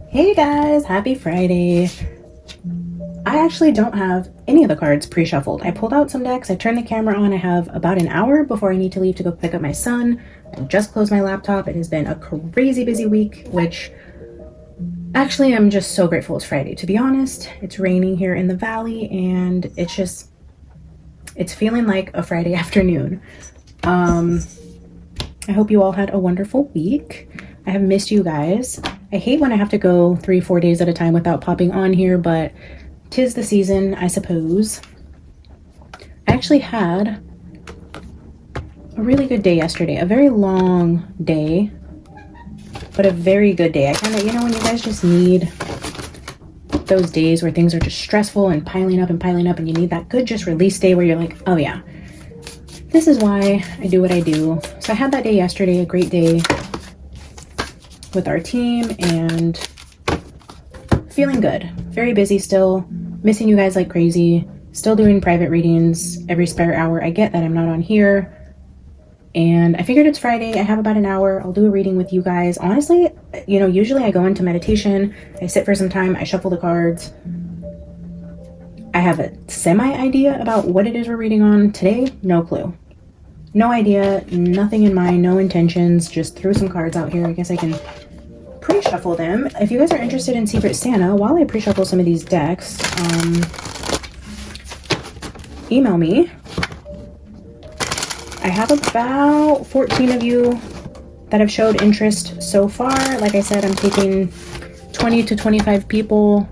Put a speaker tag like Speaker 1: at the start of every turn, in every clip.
Speaker 1: Hey guys, happy Friday. I actually don't have any of the cards pre-shuffled. I pulled out some decks, I turned the camera on. I have about an hour before I need to leave to go pick up my son. I just closed my laptop. It has been a crazy busy week, which actually I'm just so grateful it's Friday. To be honest, it's raining here in the valley and it's feeling like a Friday afternoon. I hope you all had a wonderful week. I have missed you guys. I hate when I have to go 3-4 days at a time without popping on here, but 'tis the season, I suppose. I actually had a really good day yesterday. A very long day, but a very good day. I kind of, when you guys just need those days where things are just stressful and piling up and you need that good just release day where you're like, oh yeah, this is why I do what I do. So I had that day yesterday, a great day with our team and feeling good. Very busy still, missing you guys like crazy, still doing private readings every spare hour I get that I'm not on here. And I figured it's Friday, I have about an hour, I'll do a reading with you guys. Honestly, usually I go into meditation, I sit for some time, I shuffle the cards. I have a semi idea about what it is we're reading on. Today, no clue. No idea, nothing in mind, no intentions, just threw some cards out here. I guess I can pre-shuffle them. If you guys are interested in Secret Santa, while I pre-shuffle some of these decks, email me. I have about 14 of you that have showed interest so far. Like I said, I'm taking 20 to 25 people.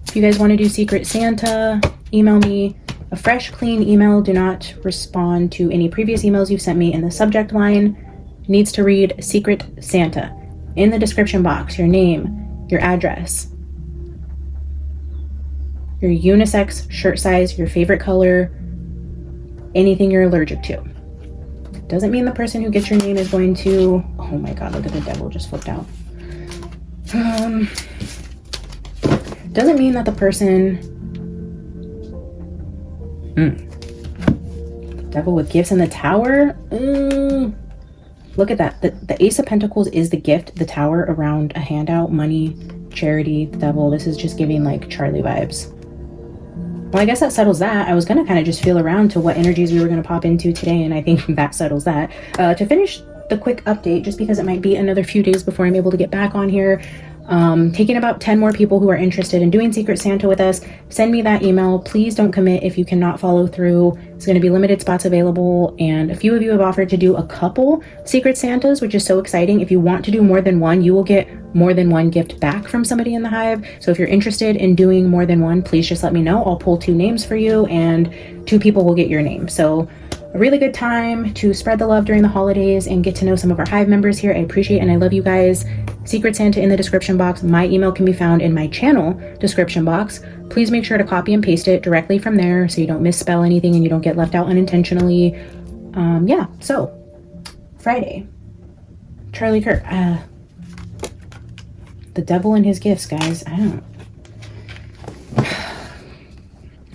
Speaker 1: If you guys want to do Secret Santa, email me. A fresh, clean email. Do not respond to any previous emails you've sent me in the subject line. Needs to read Secret Santa. In the description box, your name, your address, your unisex shirt size, your favorite color, anything you're allergic to. Doesn't mean the person who gets your name is going to... Oh my god, look at the devil just flipped out. Doesn't mean that the person... Devil with gifts in the tower? Look at that. The Ace of Pentacles is the gift, the tower around a handout, money, charity, the devil. This is just giving like Charlie vibes. Well, I guess that settles that. I was going to kind of just feel around to what energies we were going to pop into today, and I think that settles that. To finish the quick update, just because it might be another few days before I'm able to get back on here, taking about 10 more people who are interested in doing Secret Santa with us. Send me that email. Please don't commit if you cannot follow through. It's going to be limited spots available, and a few of you have offered to do a couple Secret Santas, which is so exciting. If you want to do more than one, you will get more than one gift back from somebody in the hive. So if you're interested in doing more than one, please just let me know. I'll pull 2 names for you and 2 people will get your name. So a really good time to spread the love during the holidays and get to know some of our hive members here. I appreciate and I love you guys. Secret Santa in the description box. My email can be found in my channel description box. Please make sure to copy and paste it directly from there so you don't misspell anything and you don't get left out unintentionally. Yeah, so Friday, Charlie Kirk. The devil and his gifts, guys. I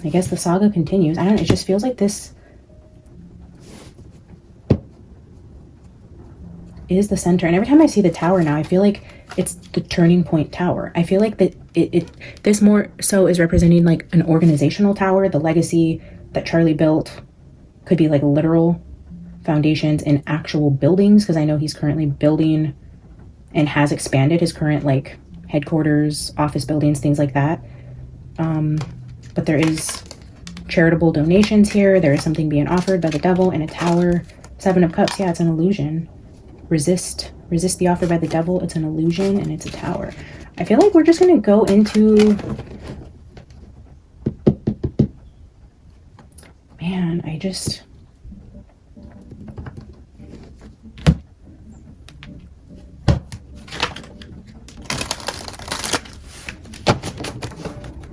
Speaker 1: guess the saga continues. It just feels like this is the center, and every time I see the tower now, I feel like it's the turning point tower. I feel like that this more so is representing like an organizational tower. The legacy that Charlie built could be like literal foundations in actual buildings, because I know he's currently building and has expanded his current like headquarters, office buildings, things like that. But there is charitable donations here. There is something being offered by the devil in a tower. 7 of Cups. Yeah, it's an illusion. Resist the offer by the devil. It's an illusion and it's a tower. I feel like we're just gonna go into... Man, I just...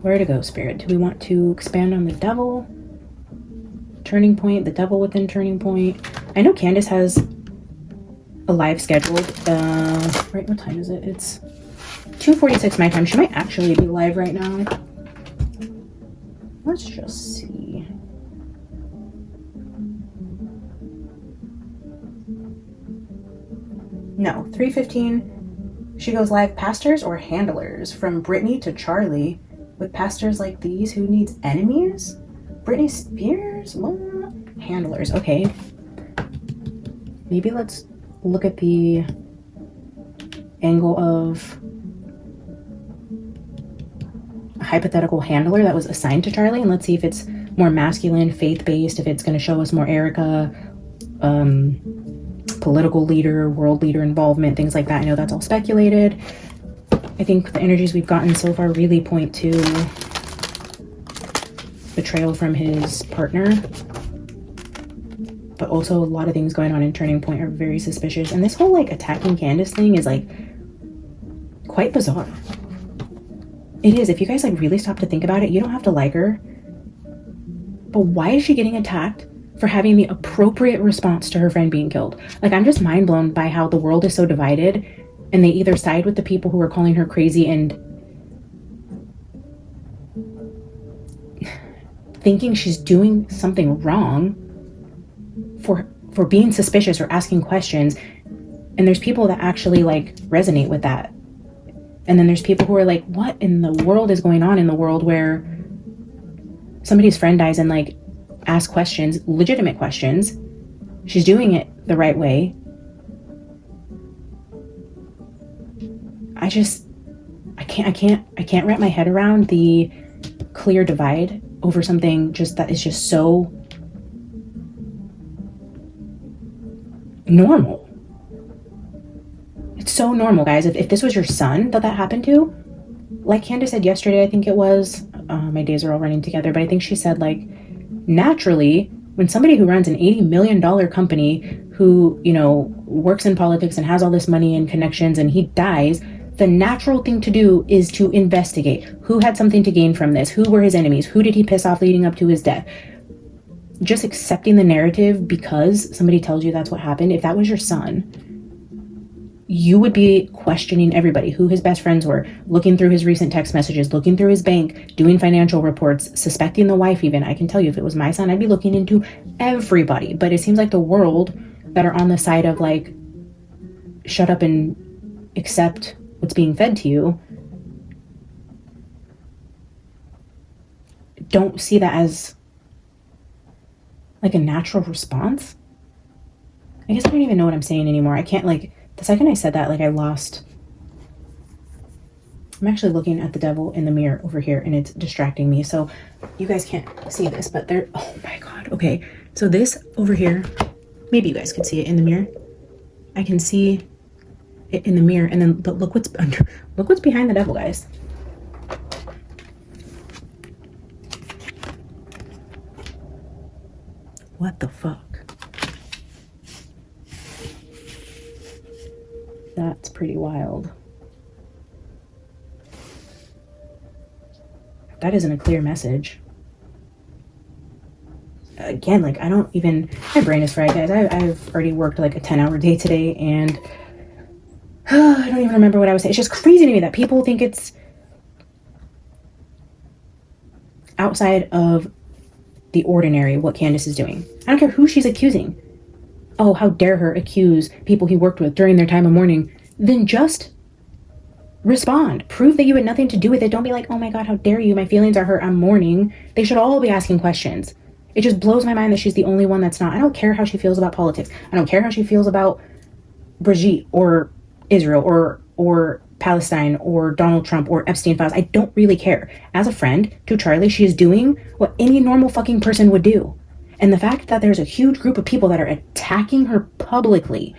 Speaker 1: Where to go, Spirit? Do we want to expand on the devil? Turning point, the devil within turning point. I know Candace has a live scheduled. Right, what time is it? It's 2:46 my time. She might actually be live right now. Let's just see. No, 3:15 She goes live, pastors or handlers? From Britney to Charlie. With pastors like these, who needs enemies? Britney Spears? What? Handlers, okay. Maybe let's look at the angle of a hypothetical handler that was assigned to Charlie, and let's see if it's more masculine, faith-based, if it's going to show us more Erika, political leader, world leader involvement, things like that. I know that's all speculated. I think the energies we've gotten so far really point to betrayal from his partner, but also a lot of things going on in Turning Point are very suspicious. And this whole like attacking Candace thing is like quite bizarre. It is. If you guys like really stop to think about it, you don't have to like her, but why is she getting attacked for having the appropriate response to her friend being killed? Like, I'm just mind blown by how the world is so divided, and they either side with the people who are calling her crazy and thinking she's doing something wrong for being suspicious or asking questions, and there's people that actually like resonate with that. And then there's people who are like, what in the world is going on in the world where somebody's friend dies and like ask questions, legitimate questions. She's doing it the right way. I can't wrap my head around the clear divide over something just that is just so normal. It's so normal, guys. If this was your son that happened to, like Candace said yesterday, I think it was, my days are all running together, but I think she said like, naturally, when somebody who runs an $80 million company who, you know, works in politics and has all this money and connections and he dies, the natural thing to do is to investigate who had something to gain from this, who were his enemies, who did he piss off leading up to his death. Just accepting the narrative because somebody tells you that's what happened. If that was your son, you would be questioning everybody, who his best friends were, looking through his recent text messages, looking through his bank, doing financial reports, suspecting the wife even. I can tell you, if it was my son, I'd be looking into everybody. But it seems like the world that are on the side of like, shut up and accept what's being fed to you, don't see that as like a natural response. I guess I don't even know what I'm saying anymore. I can't, like, the second I said that, like, I lost. I'm actually looking at the devil in the mirror over here and it's distracting me. So you guys can't see this, but there, oh my God. Okay. So this over here, maybe you guys could see it in the mirror. I can see it in the mirror, and then, but look what's under, look what's behind the devil, guys. What the fuck? That's pretty wild. That isn't a clear message. Again, like, I don't even, my brain is fried, guys. I've already worked like a 10-hour day today, and I don't even remember what I was saying. It's just crazy to me that people think it's outside of the ordinary what Candace is doing. I don't care who she's accusing. Oh, how dare her accuse people he worked with during their time of mourning. Then just respond. Prove that you had nothing to do with it. Don't be like, oh my God, how dare you? My feelings are hurt. I'm mourning. They should all be asking questions. It just blows my mind that she's the only one that's not. I don't care how she feels about politics. I don't care how she feels about Brigitte or Israel or Palestine or Donald Trump or Epstein files. I don't really care. As a friend to Charlie, she is doing what any normal fucking person would do. And the fact that there's a huge group of people that are attacking her publicly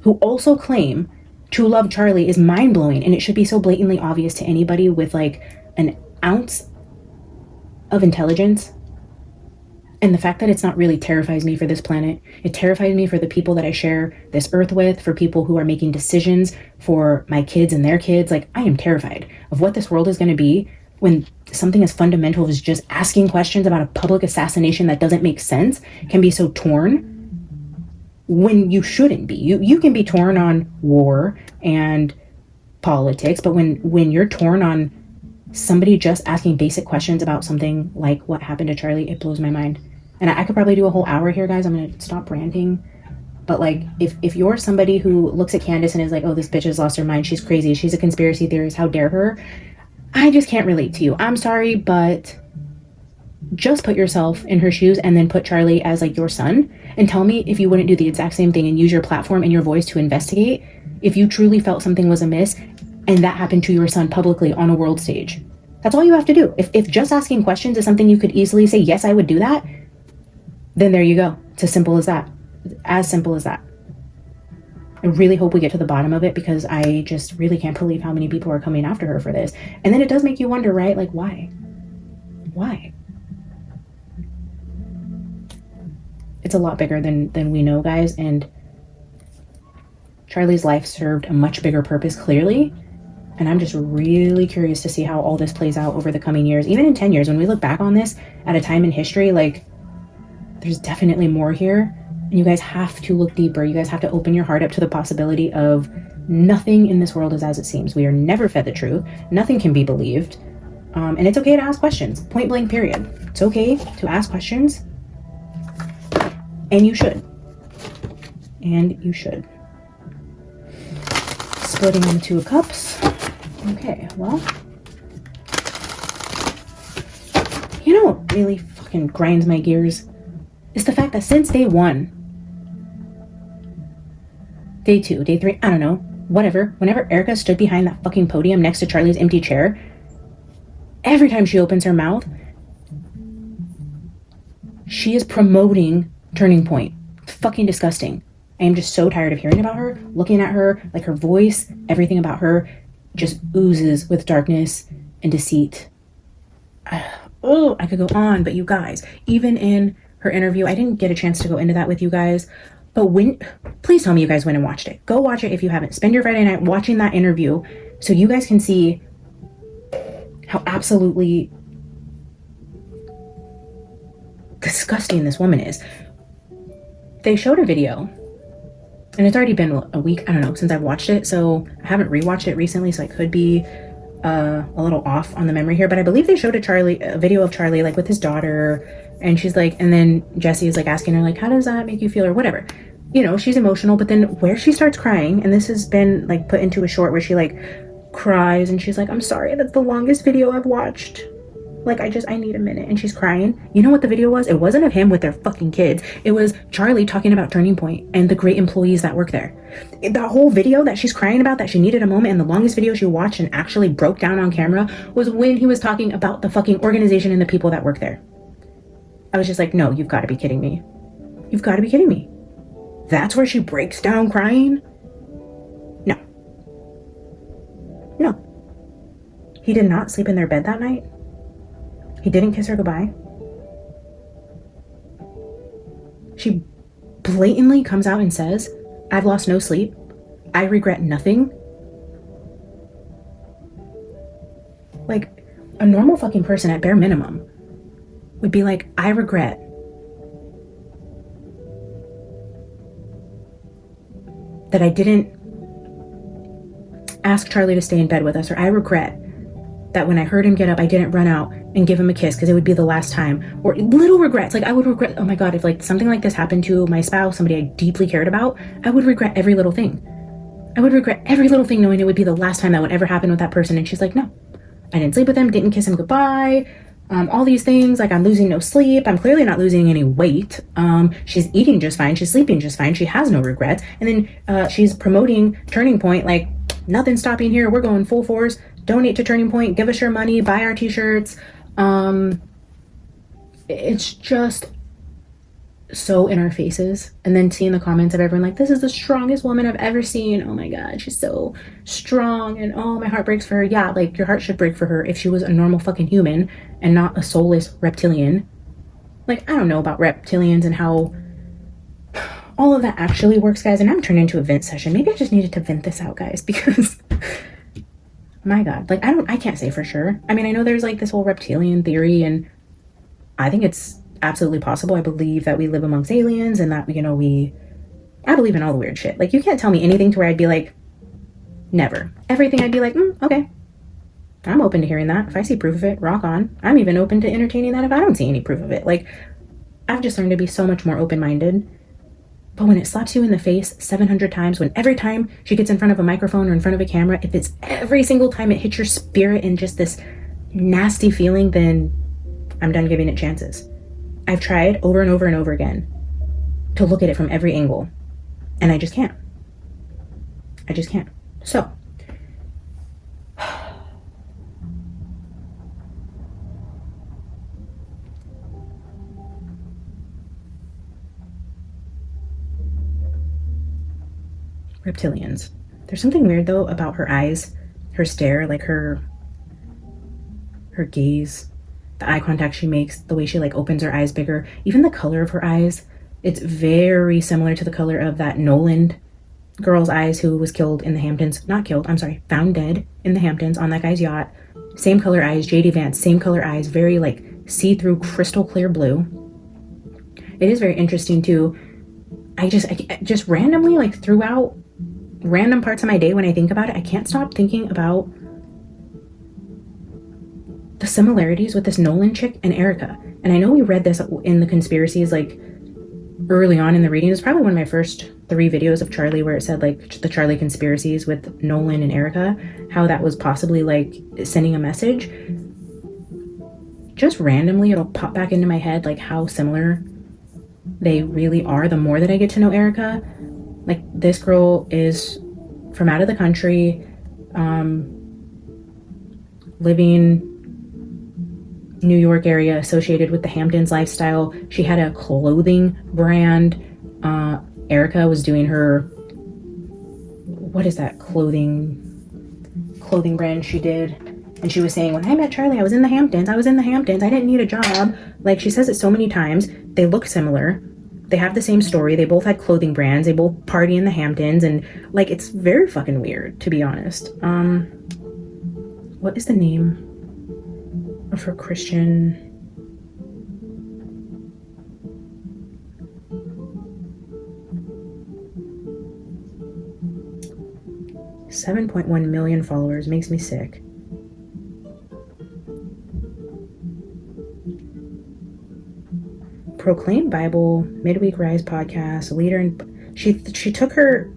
Speaker 1: who also claim to love Charlie is mind-blowing, and it should be so blatantly obvious to anybody with like an ounce of intelligence. And the fact that it's not really terrifies me for this planet. It terrifies me for the people that I share this earth with, for people who are making decisions for my kids and their kids. Like, I am terrified of what this world is going to be when something as fundamental as just asking questions about a public assassination that doesn't make sense can be so torn when you shouldn't be. You can be torn on war and politics, but when you're torn on somebody just asking basic questions about something like what happened to Charlie, it blows my mind. And I could probably do a whole hour here, guys. I'm going to stop ranting. But like, if you're somebody who looks at Candace and is like, oh, this bitch has lost her mind, she's crazy, she's a conspiracy theorist, how dare her, I just can't relate to you. I'm sorry, but just put yourself in her shoes and then put Charlie as like your son and tell me if you wouldn't do the exact same thing and use your platform and your voice to investigate if you truly felt something was amiss and that happened to your son publicly on a world stage. That's all you have to do. If just asking questions is something you could easily say, yes, I would do that, then there you go. It's as simple as that. As simple as that. I really hope we get to the bottom of it, because I just really can't believe how many people are coming after her for this. And then it does make you wonder, right? Like, why? Why? It's a lot bigger than we know, guys. And Charlie's life served a much bigger purpose, clearly. And I'm just really curious to see how all this plays out over the coming years. Even in 10 years, when we look back on this at a time in history, like, there's definitely more here. And you guys have to look deeper. You guys have to open your heart up to the possibility of nothing in this world is as it seems. We are never fed the truth. Nothing can be believed. And it's okay to ask questions. Point blank, period. It's okay to ask questions. And you should. And you should. Splitting into 2 cups. Okay, well. You know what really fucking grinds my gears? Is the fact that since day 1, day 2, day 3, I don't know, whatever, whenever Erika stood behind that fucking podium next to Charlie's empty chair, every time she opens her mouth, she is promoting Turning Point. It's fucking disgusting. I am just so tired of hearing about her, looking at her, like her voice, everything about her just oozes with darkness and deceit. Oh, I could go on, but you guys, even in her interview, I didn't get a chance to go into that with you guys, but please tell me you guys went and watched it. Go watch it if you haven't. Spend your Friday night watching that interview so you guys can see how absolutely disgusting this woman is. They showed a video, and it's already been a week, I don't know, since I've watched it, so I haven't rewatched it recently, so I could be a little off on the memory here, but I believe they showed a video of Charlie, like, with his daughter, and she's like, and then Jesse is like asking her, like, how does that make you feel, or whatever. You know, she's emotional, but then where she starts crying, and this has been, like, put into a short where she, like, cries, and she's like, I'm sorry, that's the longest video I've watched. Like, I need a minute. And she's crying. You know what the video was? It wasn't of him with their fucking kids. It was Charlie talking about Turning Point and the great employees that work there. The whole video that she's crying about, that she needed a moment, and the longest video she watched and actually broke down on camera, was when he was talking about the fucking organization and the people that work there. I was just like, no, you've got to be kidding me. You've got to be kidding me. That's where she breaks down crying? No. No. He did not sleep in their bed that night. He didn't kiss her goodbye. She blatantly comes out and says, I've lost no sleep. I regret nothing. Like, a normal fucking person at bare minimum would be like, I regret that I didn't ask Charlie to stay in bed with us, or I regret that when I heard him get up, I didn't run out and give him a kiss because it would be the last time. Or little regrets. Like, I would regret, oh my God, if like something like this happened to my spouse, somebody I deeply cared about, I would regret every little thing. I would regret every little thing, knowing it would be the last time that would ever happen with that person. And she's like, no, I didn't sleep with him, didn't kiss him goodbye. All these things, like, I'm losing no sleep. I'm clearly not losing any weight. She's eating just fine. She's sleeping just fine. She has no regrets. And then she's promoting Turning Point, like, nothing stopping here. We're going full force. Donate to Turning Point. Give us your money. Buy our t-shirts. It's just so in our faces. And then seeing the comments of everyone like, this is the strongest woman I've ever seen. Oh my God, she's so strong. And oh, my heart breaks for her. Yeah, like, your heart should break for her if she was a normal fucking human and not a soulless reptilian. Like, I don't know about reptilians and how all of that actually works, guys. And I'm turning into a vent session. Maybe I just needed to vent this out, guys, because my God, like, I can't say for sure. I mean, I know there's like this whole reptilian theory, and I think it's absolutely possible. I believe that we live amongst aliens, and that, you know, I believe in all the weird shit. Like, you can't tell me anything to where I'd be like, never. Everything I'd be like, okay. I'm open to hearing that. If I see proof of it, rock on. I'm even open to entertaining that if I don't see any proof of it. Like, I've just learned to be so much more open-minded. But when it slaps you in the face 700 times, when every time she gets in front of a microphone or in front of a camera, if it's every single time it hits your spirit in just this nasty feeling, then I'm done giving it chances. I've tried over and over and over again to look at it from every angle, and I just can't. I just can't. So, reptilians. There's something weird though about her eyes, her stare, like her gaze, the eye contact she makes, the way she like opens her eyes bigger, even the color of her eyes. It's very similar to the color of that Nolan girl's eyes who was killed in the Hamptons. Not killed, I'm sorry, found dead in the Hamptons on that guy's yacht. Same color eyes, JD Vance, same color eyes, very like see-through crystal clear blue. It is very interesting too. I just randomly, like throughout random parts of my day when I think about it, I can't stop thinking about the similarities with this Nolan chick and Erika. And I know we read this in the conspiracies like early on in the reading. It was probably one of my first 3 videos of Charlie where it said like the Charlie conspiracies with Nolan and Erika, how that was possibly like sending a message. Just randomly it'll pop back into my head like how similar they really are the more that I get to know Erika. Like this girl is from out of the country, living New York area, associated with the Hamptons lifestyle. She had a clothing brand. Erika was doing her, what is that clothing brand she did? And she was saying, when I met Charlie, I was in the Hamptons. I didn't need a job. Like she says it so many times. They look similar. They have the same story. They both had clothing brands. They both party in the Hamptons. And like, it's very fucking weird, to be honest. What is the name of her Christian? 7.1 million followers. Makes me sick. Proclaim Bible, Midweek Rise podcast, leader, and she took her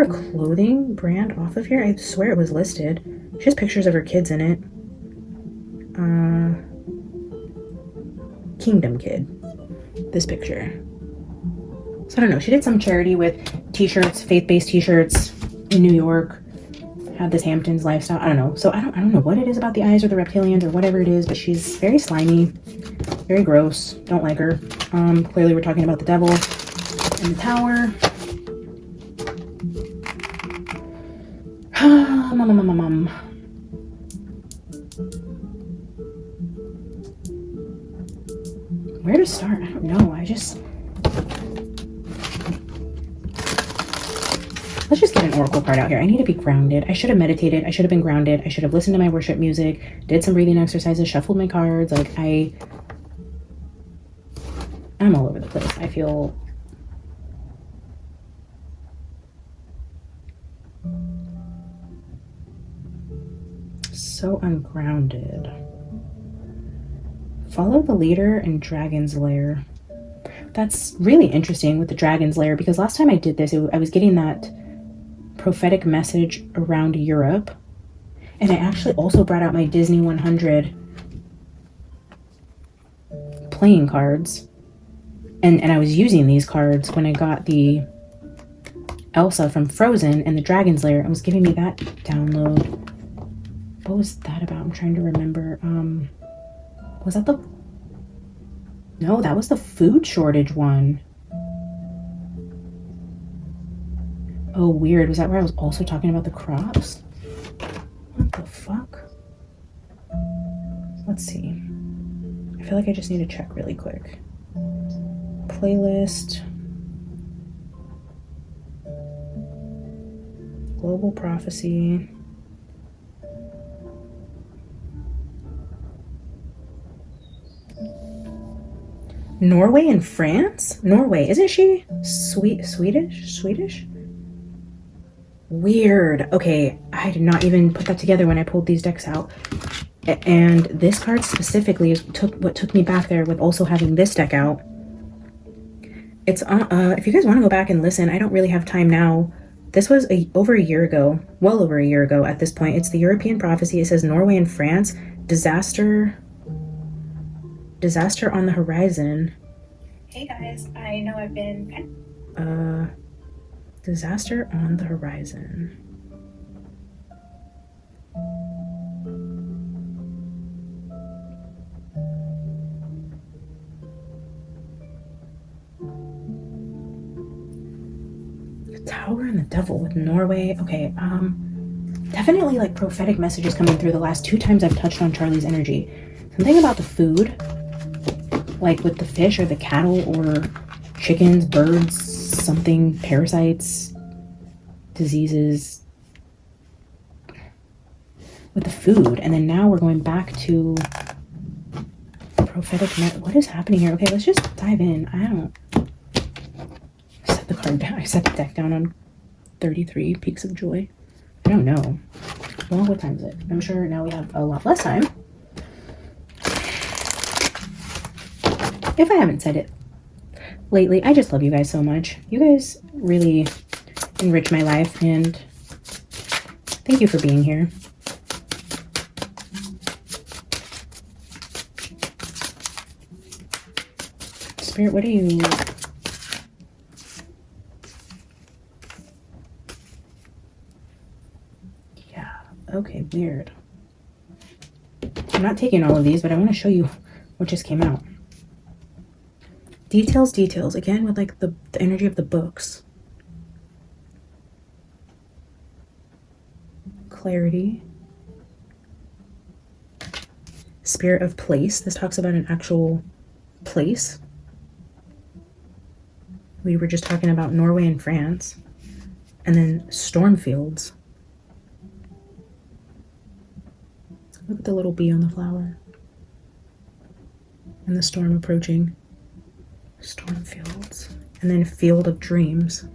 Speaker 1: clothing brand off of here. I swear it was listed. She has pictures of her kids in it. Kingdom Kid. This picture. So I don't know. She did some charity with t-shirts, faith-based t-shirts in New York. Had this Hamptons lifestyle. I don't know. So I don't know what it is about the eyes or the reptilians or whatever it is, but she's very slimy. Very gross. Don't like her. Clearly we're talking about the devil in the tower. Where to start? I don't know. Let's just get an oracle card out here. I need to be grounded. I should have meditated. I should have been grounded. I should have listened to my worship music, did some breathing exercises, shuffled my cards. Like I'm all over the place. I feel so ungrounded. Follow the leader in Dragon's Lair. That's really interesting with the Dragon's Lair, because last time I did this, I was getting that prophetic message around Europe. And I actually also brought out my Disney 100 playing cards. And I was using these cards when I got the Elsa from Frozen and the Dragon's Lair. It was giving me that download. What was that about? I'm trying to remember. Was that the... No, that was the food shortage one. Oh, weird. Was that where I was also talking about the crops? What the fuck? Let's see. I feel like I just need to check really quick. Playlist. Global Prophecy. Norway and France? Norway, isn't she Swedish? Weird. Okay, I did not even put that together when I pulled these decks out. And this card specifically is what took me back there with also having this deck out. It's if you guys want to go back and listen, I don't really have time now. This was over a year ago, well over a year ago at this point. It's the European prophecy. It says Norway and France, disaster on the horizon. Hey guys, I know I've been disaster on the horizon. Tower and the Devil with Norway. Okay, definitely like prophetic messages coming through the last 2 times I've touched on Charlie's energy. Something about the food, like with the fish or the cattle or chickens, birds, something, parasites, diseases, with the food. And then now we're going back to prophetic. What is happening here? Okay, let's just dive in. I don't set the card down. I set the deck down on 33 Peaks of Joy. I don't know. Well, what time is it? I'm sure now we have a lot less time. If I haven't said it lately, I just love you guys so much. You guys really enrich my life, and thank you for being here. Spirit, what are you... Yeah, okay, weird. I'm not taking all of these, but I want to show you what just came out. Details, again, with like the energy of the books. Clarity. Spirit of place. This talks about an actual place. We were just talking about Norway and France. And then storm fields. Look at the little bee on the flower. And the storm approaching. Storm fields. And then field of dreams.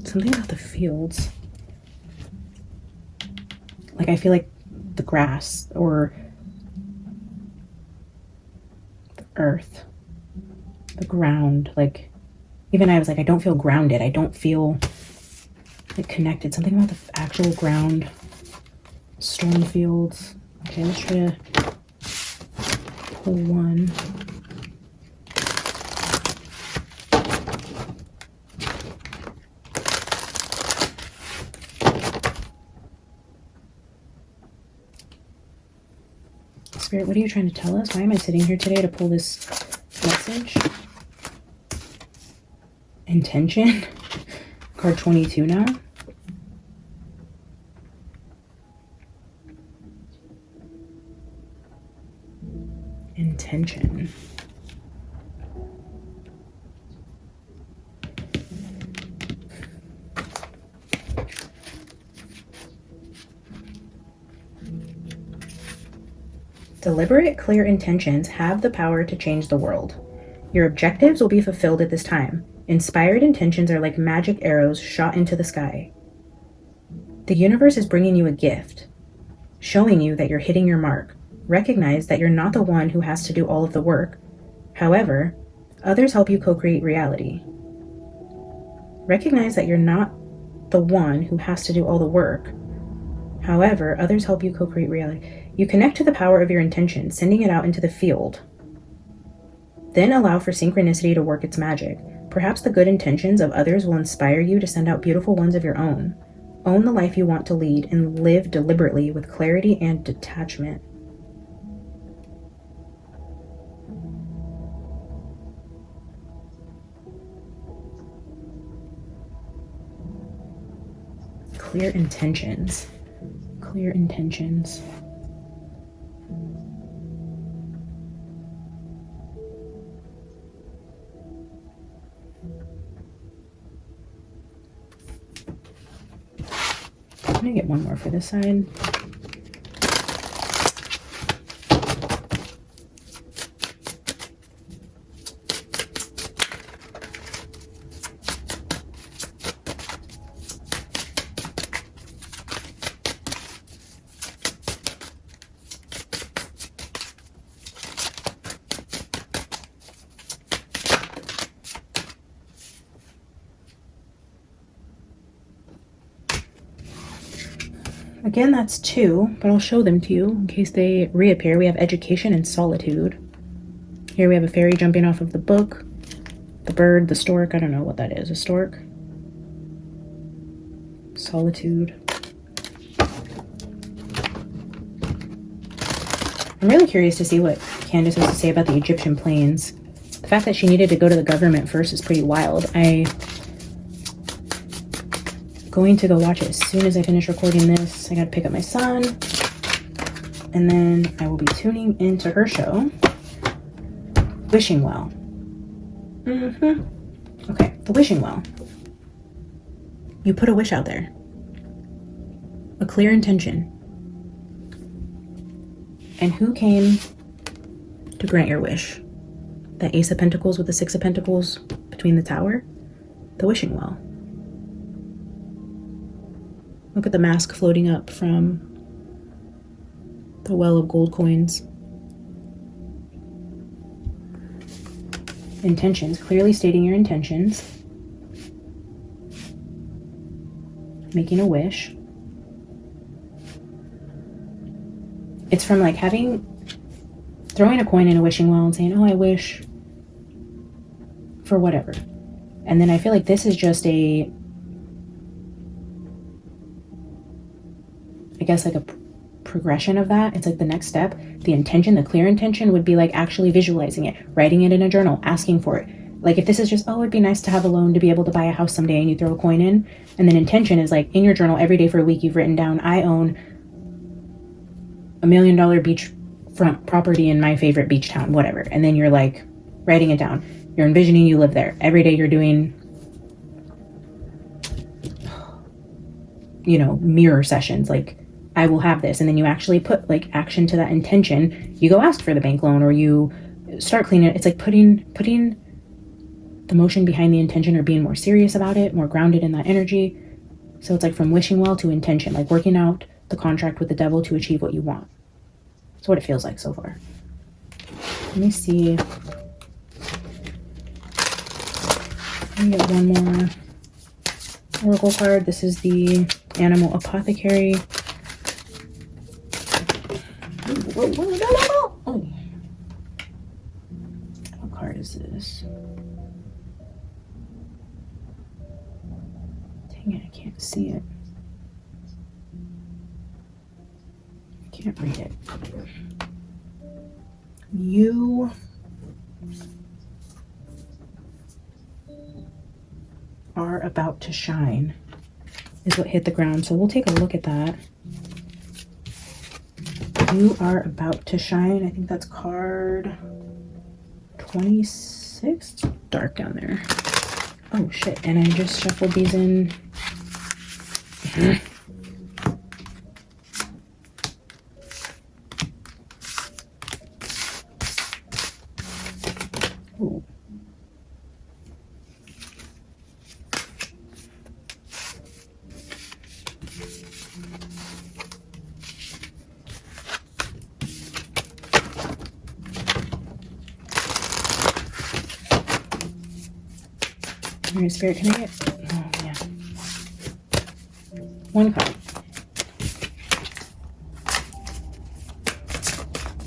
Speaker 1: Something about the fields. Like I feel like the grass or the earth, the ground. Like even I was like, I don't feel grounded. I don't feel like connected. Something about the actual ground. Storm fields. Okay, let's try to pull one. Spirit, what are you trying to tell us? Why am I sitting here today to pull this message? Intention. Card 22 now. Intention. Deliberate, clear intentions have the power to change the world. Your objectives will be fulfilled at this time. Inspired intentions are like magic arrows shot into the sky. The universe is bringing you a gift, showing you that you're hitting your mark. Recognize that you're not the one who has to do all of the work. However, others help you co-create reality. Recognize that you're not the one who has to do all the work. However, others help you co-create reality. You connect to the power of your intention, sending it out into the field. Then allow for synchronicity to work its magic. Perhaps the good intentions of others will inspire you to send out beautiful ones of your own. Own the life you want to lead and live deliberately with clarity and detachment. Clear intentions. Clear intentions. I'm gonna get one more for this side. Again, that's 2, but I'll show them to you in case they reappear. We have education and solitude. Here we have a fairy jumping off of the book. The bird, the stork, I don't know what that is. A stork. Solitude. I'm really curious to see what Candace has to say about the Egyptian plains. The fact that she needed to go to the government first is pretty wild. I'm going to go watch it as soon as I finish recording this. I gotta pick up my son. And then I will be tuning into her show, Wishing Well. Okay, the wishing well. You put a wish out there. A clear intention. And who came to grant your wish? The Ace of Pentacles with the Six of Pentacles between the tower? The wishing well. Look at the mask floating up from the well of gold coins. Intentions, clearly stating your intentions. Making a wish. It's from like throwing a coin in a wishing well and saying, oh, I wish for whatever. And then I feel like this is just I guess like a progression of that. It's like the next step. The intention, the clear intention would be like actually visualizing it, writing it in a journal, asking for it. Like if this is just, oh, it'd be nice to have a loan to be able to buy a house someday, and you throw a coin in, and then intention is like in your journal every day for a week you've written down, I own $1 million beachfront property in my favorite beach town, whatever. And then you're like writing it down. You're envisioning you live there. Every day you're doing, mirror sessions, like I will have this. And then you actually put like action to that intention. You go ask for the bank loan, or you start cleaning it. It's like putting the motion behind the intention, or being more serious about it, more grounded in that energy. So it's like from wishing well to intention, like working out the contract with the devil to achieve what you want. That's what it feels like so far. Let me see. Let me get one more oracle card. This is the Animal Apothecary. Whoa, no. Oh. What card is this? Dang it, I can't see it. I can't read it. You are about to shine is what hit the ground. So we'll take a look at that. You are about to shine. I think that's card 26. It's dark down there. Oh shit. And I just shuffled these in. Ooh. All right, Spirit, can I get, oh yeah, one card.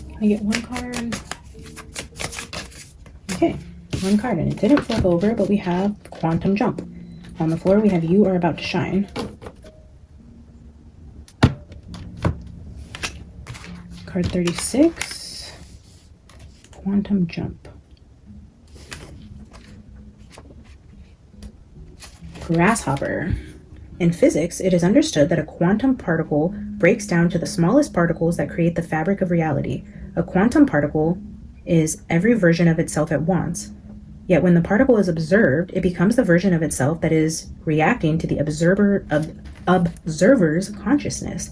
Speaker 1: Can I get one card? Okay, one card, and it didn't flip over, but we have Quantum Jump. On the floor we have You Are About to Shine. Card 36, Quantum Jump. Grasshopper. In physics, it is understood that a quantum particle breaks down to the smallest particles that create the fabric of reality. A quantum particle is every version of itself at once. Yet when the particle is observed, it becomes the version of itself that is reacting to the observer's consciousness.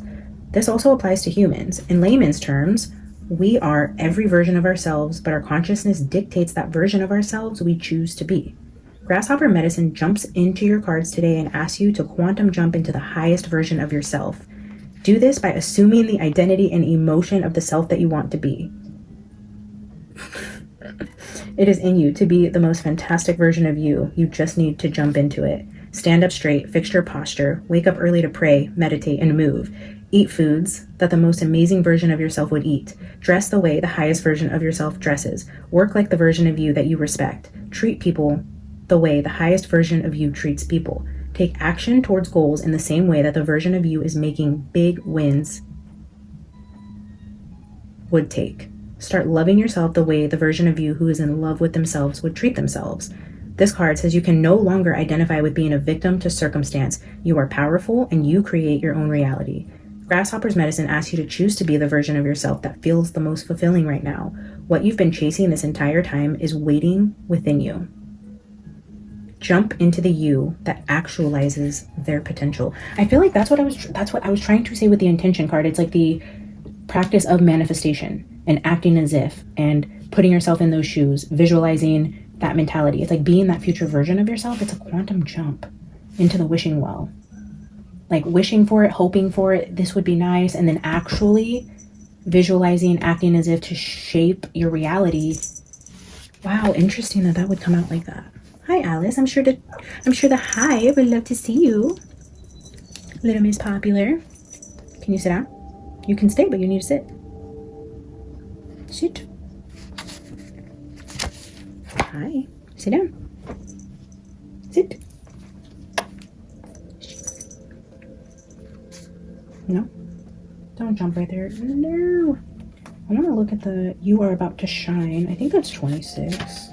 Speaker 1: This also applies to humans. In layman's terms, we are every version of ourselves, but our consciousness dictates that version of ourselves we choose to be. Grasshopper Medicine jumps into your cards today and asks you to quantum jump into the highest version of yourself. Do this by assuming the identity and emotion of the self that you want to be. It is in you to be the most fantastic version of you. You just need to jump into it. Stand up straight, fix your posture, wake up early to pray, meditate, and move. Eat foods that the most amazing version of yourself would eat. Dress the way the highest version of yourself dresses. Work like the version of you that you respect. Treat people the way the highest version of you treats people. Take action towards goals in the same way that the version of you is making big wins would take. Start loving yourself the way the version of you who is in love with themselves would treat themselves. This card says you can no longer identify with being a victim to circumstance. You are powerful and you create your own reality. Grasshopper's medicine asks you to choose to be the version of yourself that feels the most fulfilling right now. What you've been chasing this entire time is waiting within you. Jump into the you that actualizes their potential. I feel like that's what I was trying to say with the intention card. It's like the practice of manifestation and acting as if and putting yourself in those shoes, visualizing that mentality. It's like being that future version of yourself. It's a quantum jump into the wishing well. Like wishing for it, hoping for it, this would be nice, and then actually visualizing, acting as if to shape your reality. Wow, interesting that would come out like that. Hi, Alice. I'm sure the hive would love to see you. Little Miss Popular. Can you sit down? You can stay, but you need to sit. Sit. Hi. Sit down. Sit. No. Don't jump right there. No. I want to look at the you are about to shine. I think that's 26.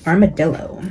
Speaker 1: Armadillo.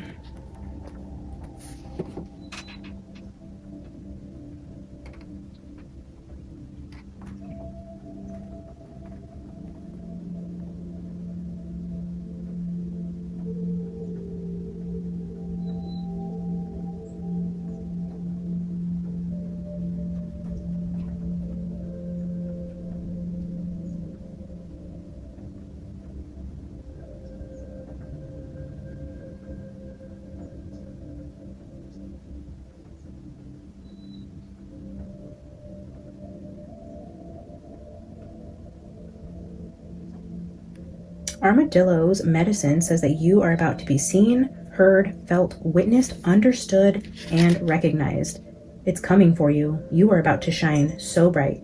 Speaker 1: Armadillo's medicine says that you are about to be seen, heard, felt, witnessed, understood, and recognized. It's coming for you. You are about to shine so bright.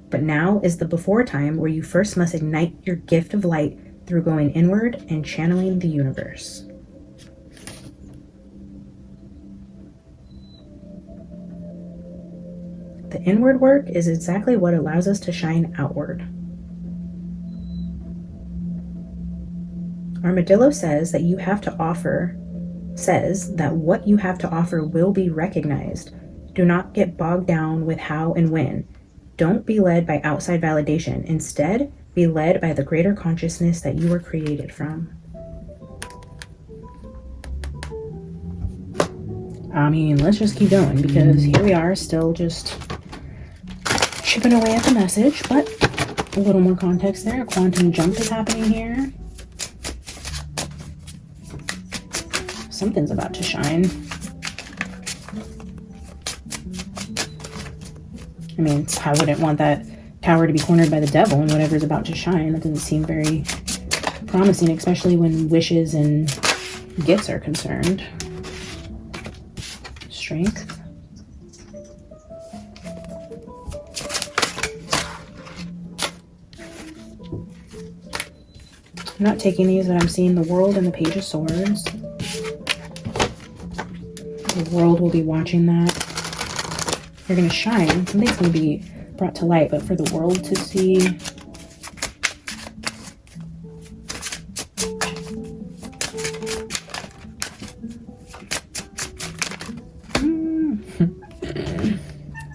Speaker 1: But now is the before time where you first must ignite your gift of light through going inward and channeling the universe. The inward work is exactly what allows us to shine outward. Armadillo says that what you have to offer will be recognized. Do not get bogged down with how and when. Don't be led by outside validation. Instead, be led by the greater consciousness that you were created from. I mean, let's just keep going because here we are still just chipping away at the message, but a little more context there. A quantum jump is happening here. Something's about to shine. I mean, I wouldn't want that tower to be cornered by the devil and whatever's about to shine. That doesn't seem very promising, especially when wishes and gifts are concerned. Strength. I'm not taking these, but I'm seeing the world and the Page of Swords. The world will be watching that. They're going to shine. Something's going to be brought to light, but for the world to see.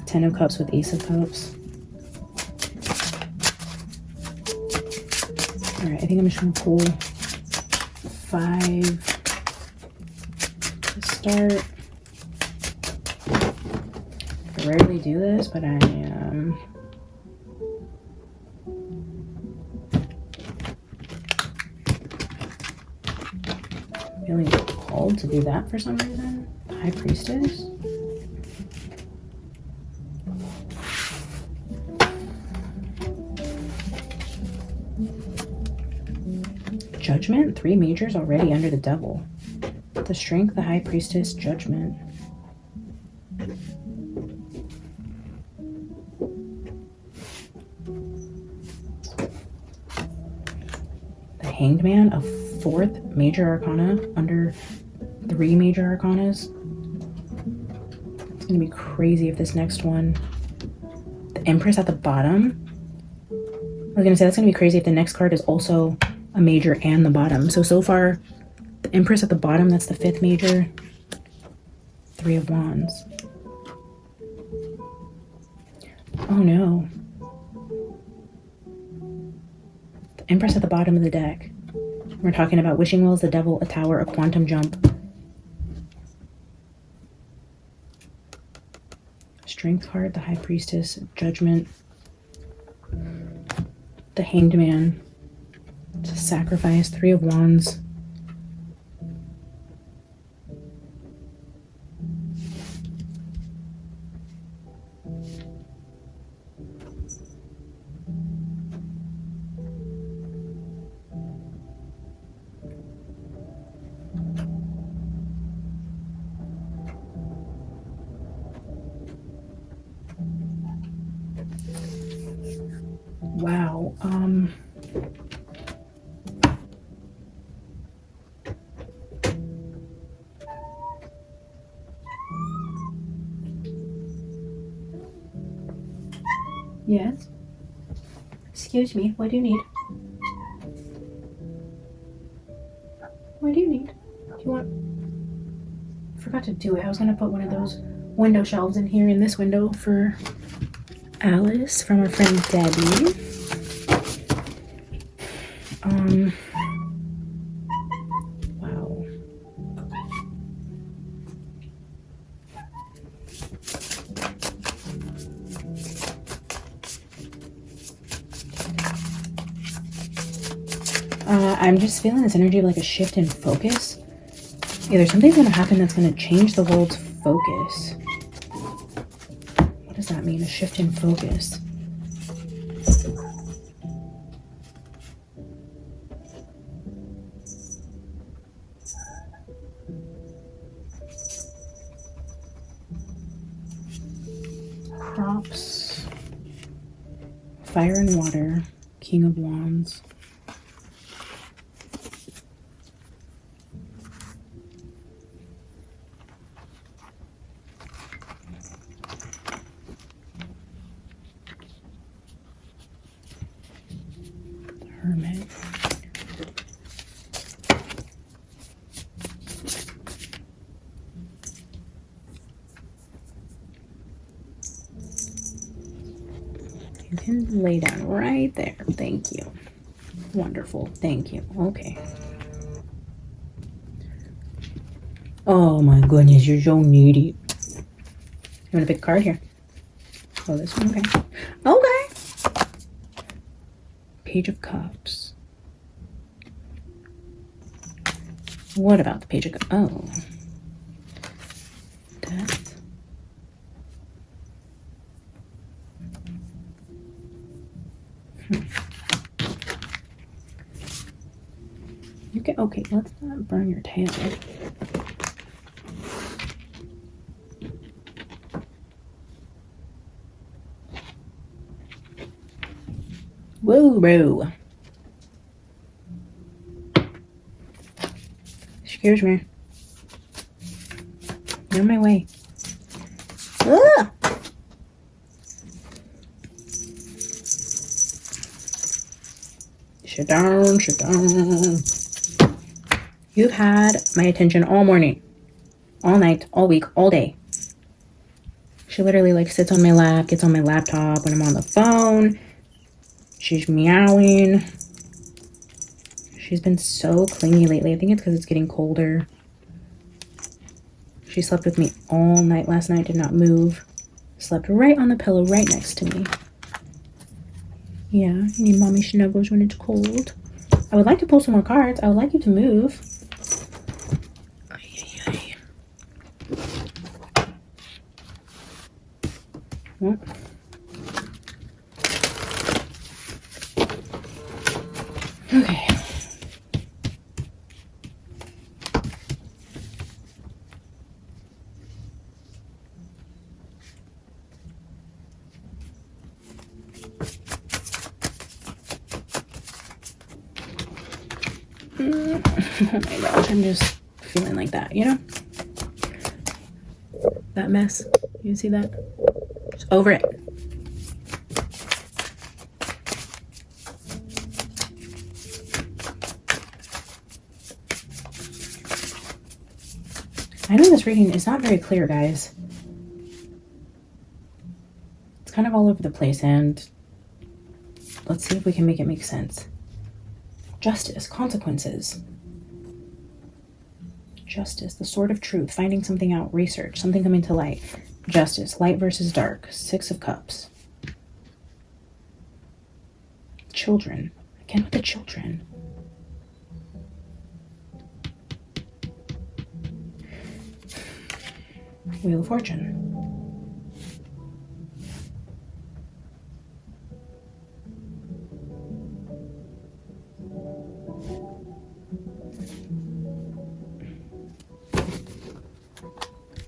Speaker 1: Ten of Cups with Ace of Cups. All right, I think I'm just going to pull 5 to start. I rarely do this, but I am feeling called to do that for some reason. The High Priestess. Judgment, 3 majors already under the devil. The Strength, the High Priestess, Judgment. The Hanged Man, a 4th major arcana under 3 major arcanas. It's gonna be crazy if this next one, the Empress at the bottom. I was gonna say that's gonna be crazy if the next card is also a major and the bottom. So far, the Empress at the bottom, that's the 5th major. 3 of Wands. Oh no. The Empress at the bottom of the deck. We're talking about wishing wells, the devil, a tower, a quantum jump. Strength card, the High Priestess, Judgment. The Hanged Man. It's a sacrifice, 3 of Wands. Wow. Yes. Excuse me, what do you need? What do you need? Do you want... I forgot to do it. I was going to put one of those window shelves in here in this window for Alice from our friend Debbie. Wow. I'm just feeling this energy of like a shift in focus. Either something's going to happen that's going to change the world's focus. What does that mean? A shift in focus. Props. Fire and water. King of Wands. Hermit. You can lay down right there. Thank you. Wonderful. Thank you. Okay. Oh my goodness, you're so needy. You want to pick a card here? Oh, this one? Okay. Okay. Page of Cups. What about the Page of Cups? Oh. Death. You can, okay, let's not burn your tail. Whoa, bro. Excuse me. Get on my way. Ah! Sit down, sit down. You've had my attention all morning, all night, all week, all day. She literally like sits on my lap, gets on my laptop when I'm on the phone. She's meowing. She's been so clingy lately. I think it's because it's getting colder. She slept with me all night last night, did not move. Slept right on the pillow right next to me. Yeah, you need mommy snuggles when it's cold. I would like to pull some more cards. I would like you to move. What? Okay. Oh my gosh, I'm just feeling like that, you know? That mess. You see that? Just over it. I know this reading is not very clear, guys. It's kind of all over the place, and let's see if we can make it make sense. Justice, consequences. Justice, the sword of truth, finding something out, research, something coming to light. Justice, light versus dark, 6 of Cups. Children, again with the children. Wheel of Fortune.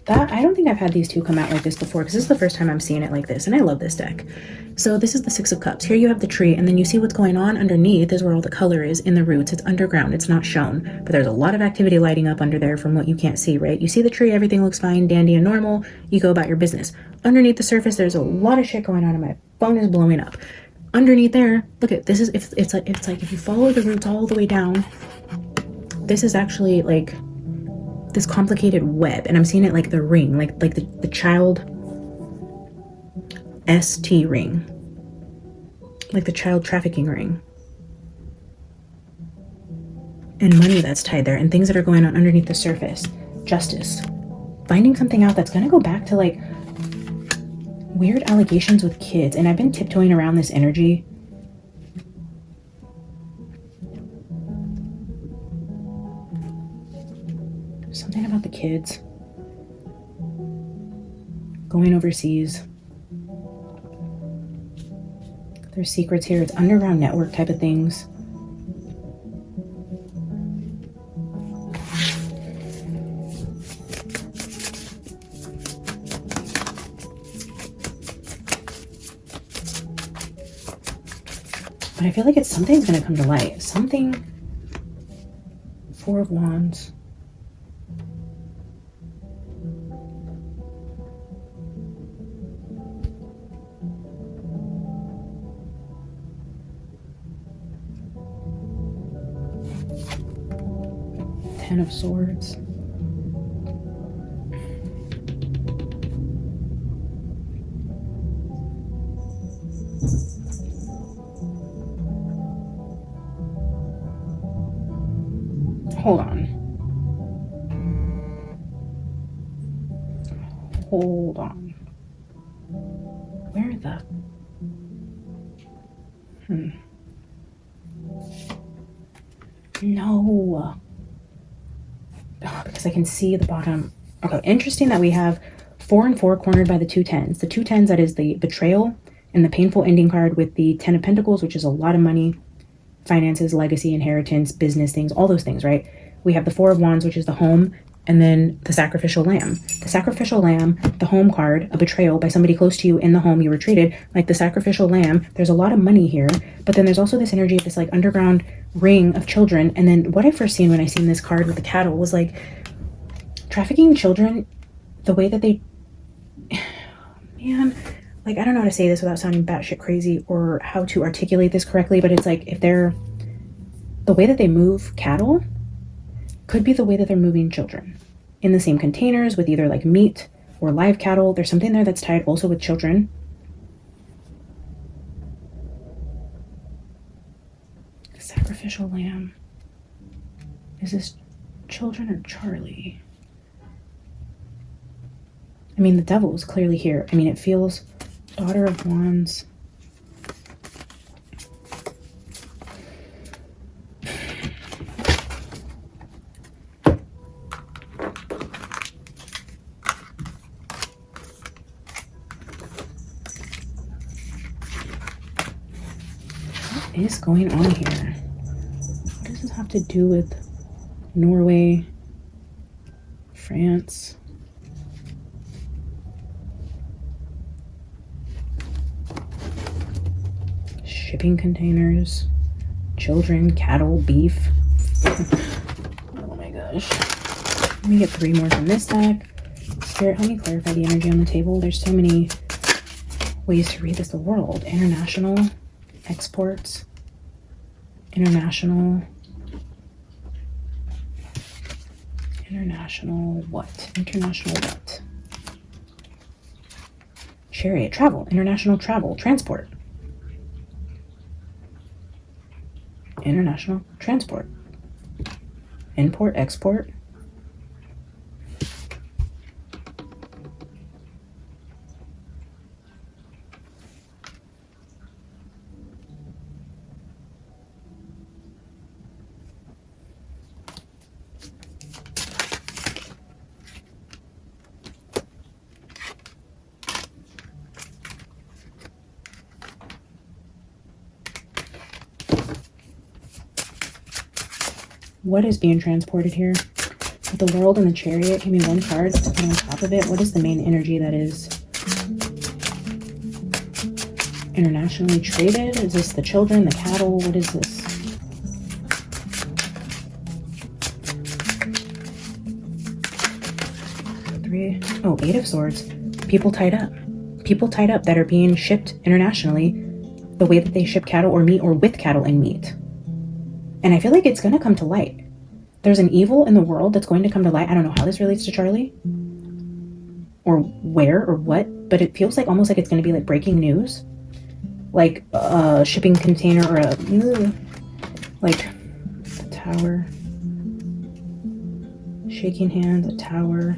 Speaker 1: That, I don't think I've had these two come out like this before, because this is the first time I'm seeing it like this, and I love this deck. So this is the 6 of Cups. Here you have the tree, and then you see what's going on underneath is where all the color is in the roots. It's underground. It's not shown, but there's a lot of activity lighting up under there from what you can't see, right? You see the tree, everything looks fine, dandy and normal. You go about your business. Underneath the surface, there's a lot of shit going on, and my phone is blowing up. Underneath there, look at this. It's like if you follow the roots all the way down, this is actually like this complicated web, and I'm seeing it like the ring, like the child ST ring, like the child trafficking ring, and money that's tied there, and things that are going on underneath the surface. Justice, finding something out that's gonna go back to like weird allegations with kids, and I've been tiptoeing around this energy. Something about the kids going overseas. There's secrets here. It's underground network type of things. But I feel like something's going to come to light. Something. 4 of Wands. Ten of Swords. Hold on. Hold on. Where the... No. Oh, because I can see the bottom. Okay, interesting that we have 4 and 4 cornered by the 2 10s. The 2 10s, that is the betrayal and the painful ending card, with the 10 of Pentacles, which is a lot of money, finances, legacy, inheritance, business things, all those things, right? We have the 4 of Wands, which is the home, and then the sacrificial lamb. The sacrificial lamb, the home card, a betrayal by somebody close to you in the home you were treated. Like the sacrificial lamb, there's a lot of money here, but then there's also this energy of this like underground ring of children. And then what I first seen when I seen this card with the cattle was like trafficking children, the way that they, man, like I don't know how to say this without sounding batshit crazy or how to articulate this correctly, but it's like if they're, the way that they move cattle could be the way that they're moving children in the same containers with either like meat or live cattle. There's something there that's tied also with children. Sacrificial lamb. Is this children or Charlie? I mean, the devil is clearly here. I mean, it feels Daughter of Wands. What is going on here? What does this have to do with Norway, France? Shipping containers, children, cattle, beef, Oh my gosh. Let me get 3 more from this deck. Spirit, help me clarify the energy on the table. There's so many ways to read this. The world. International. Exports. International. International what? International what? Chariot. Travel. International travel. Transport. International transport. Import, export. What is being transported here? With the world and the chariot, give me 1 card to put on top of it. What is the main energy that is internationally traded? Is this the children, the cattle? What is this? Oh, 8 of Swords. People tied up. People tied up that are being shipped internationally the way that they ship cattle or meat, or with cattle and meat. And I feel like it's going to come to light. There's an evil in the world that's going to come to light. I don't know how this relates to Charlie or where or what, but it feels like almost like it's going to be like breaking news. Like a shipping container or a, like the tower. Shaking hands, a tower.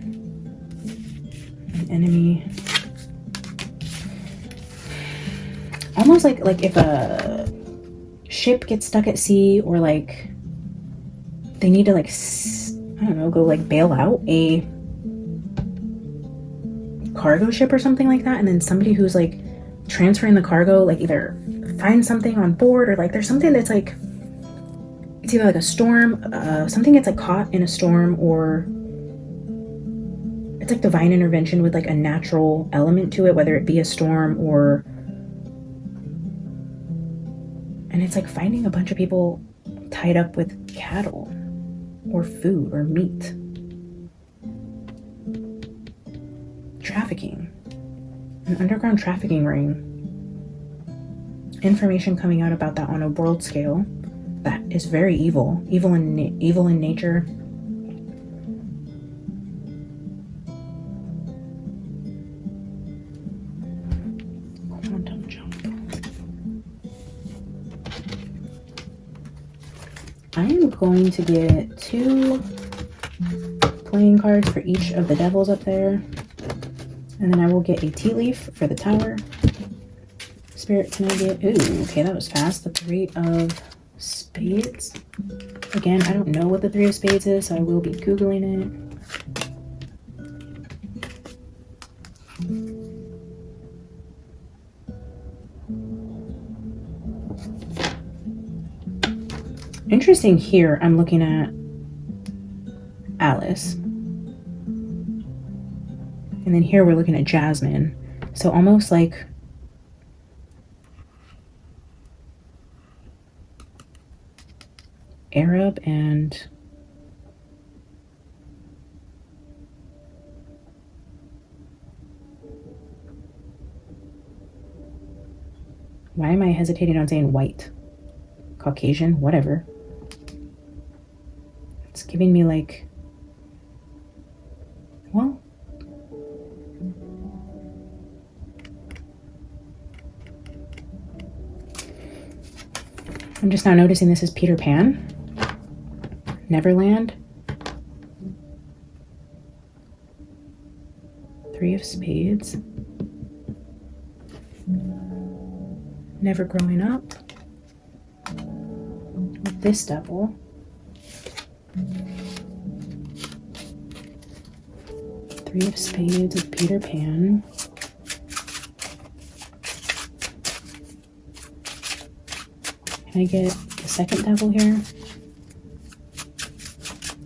Speaker 1: An enemy. Almost like if a ship gets stuck at sea, or like they need to like, I don't know, go like bail out a cargo ship or something like that, and then somebody who's like transferring the cargo like either finds something on board, or like there's something that's like, it's either like a storm, something gets like caught in a storm, or it's like divine intervention with like a natural element to it, whether it be a storm or, and it's like finding a bunch of people tied up with cattle or food or meat. Trafficking. An underground trafficking ring. Information coming out about that on a world scale. That is very evil. Evil in nature. Quantum jump. I am going to get 2 playing cards for each of the devils up there. And then I will get a tea leaf for the tower. Spirit, can I get... Ooh, okay, that was fast. The 3 of spades. Again, I don't know what the 3 of spades is, so I will be Googling it. Interesting here, I'm looking at Alice. And then here we're looking at Jasmine. So almost like Arab and why am I hesitating on saying white? Caucasian, whatever. It's giving me like, well, I'm just now noticing this is Peter Pan, Neverland, 3 of spades, never growing up, with this devil, 3 of spades with Peter Pan. Can I get the second devil here?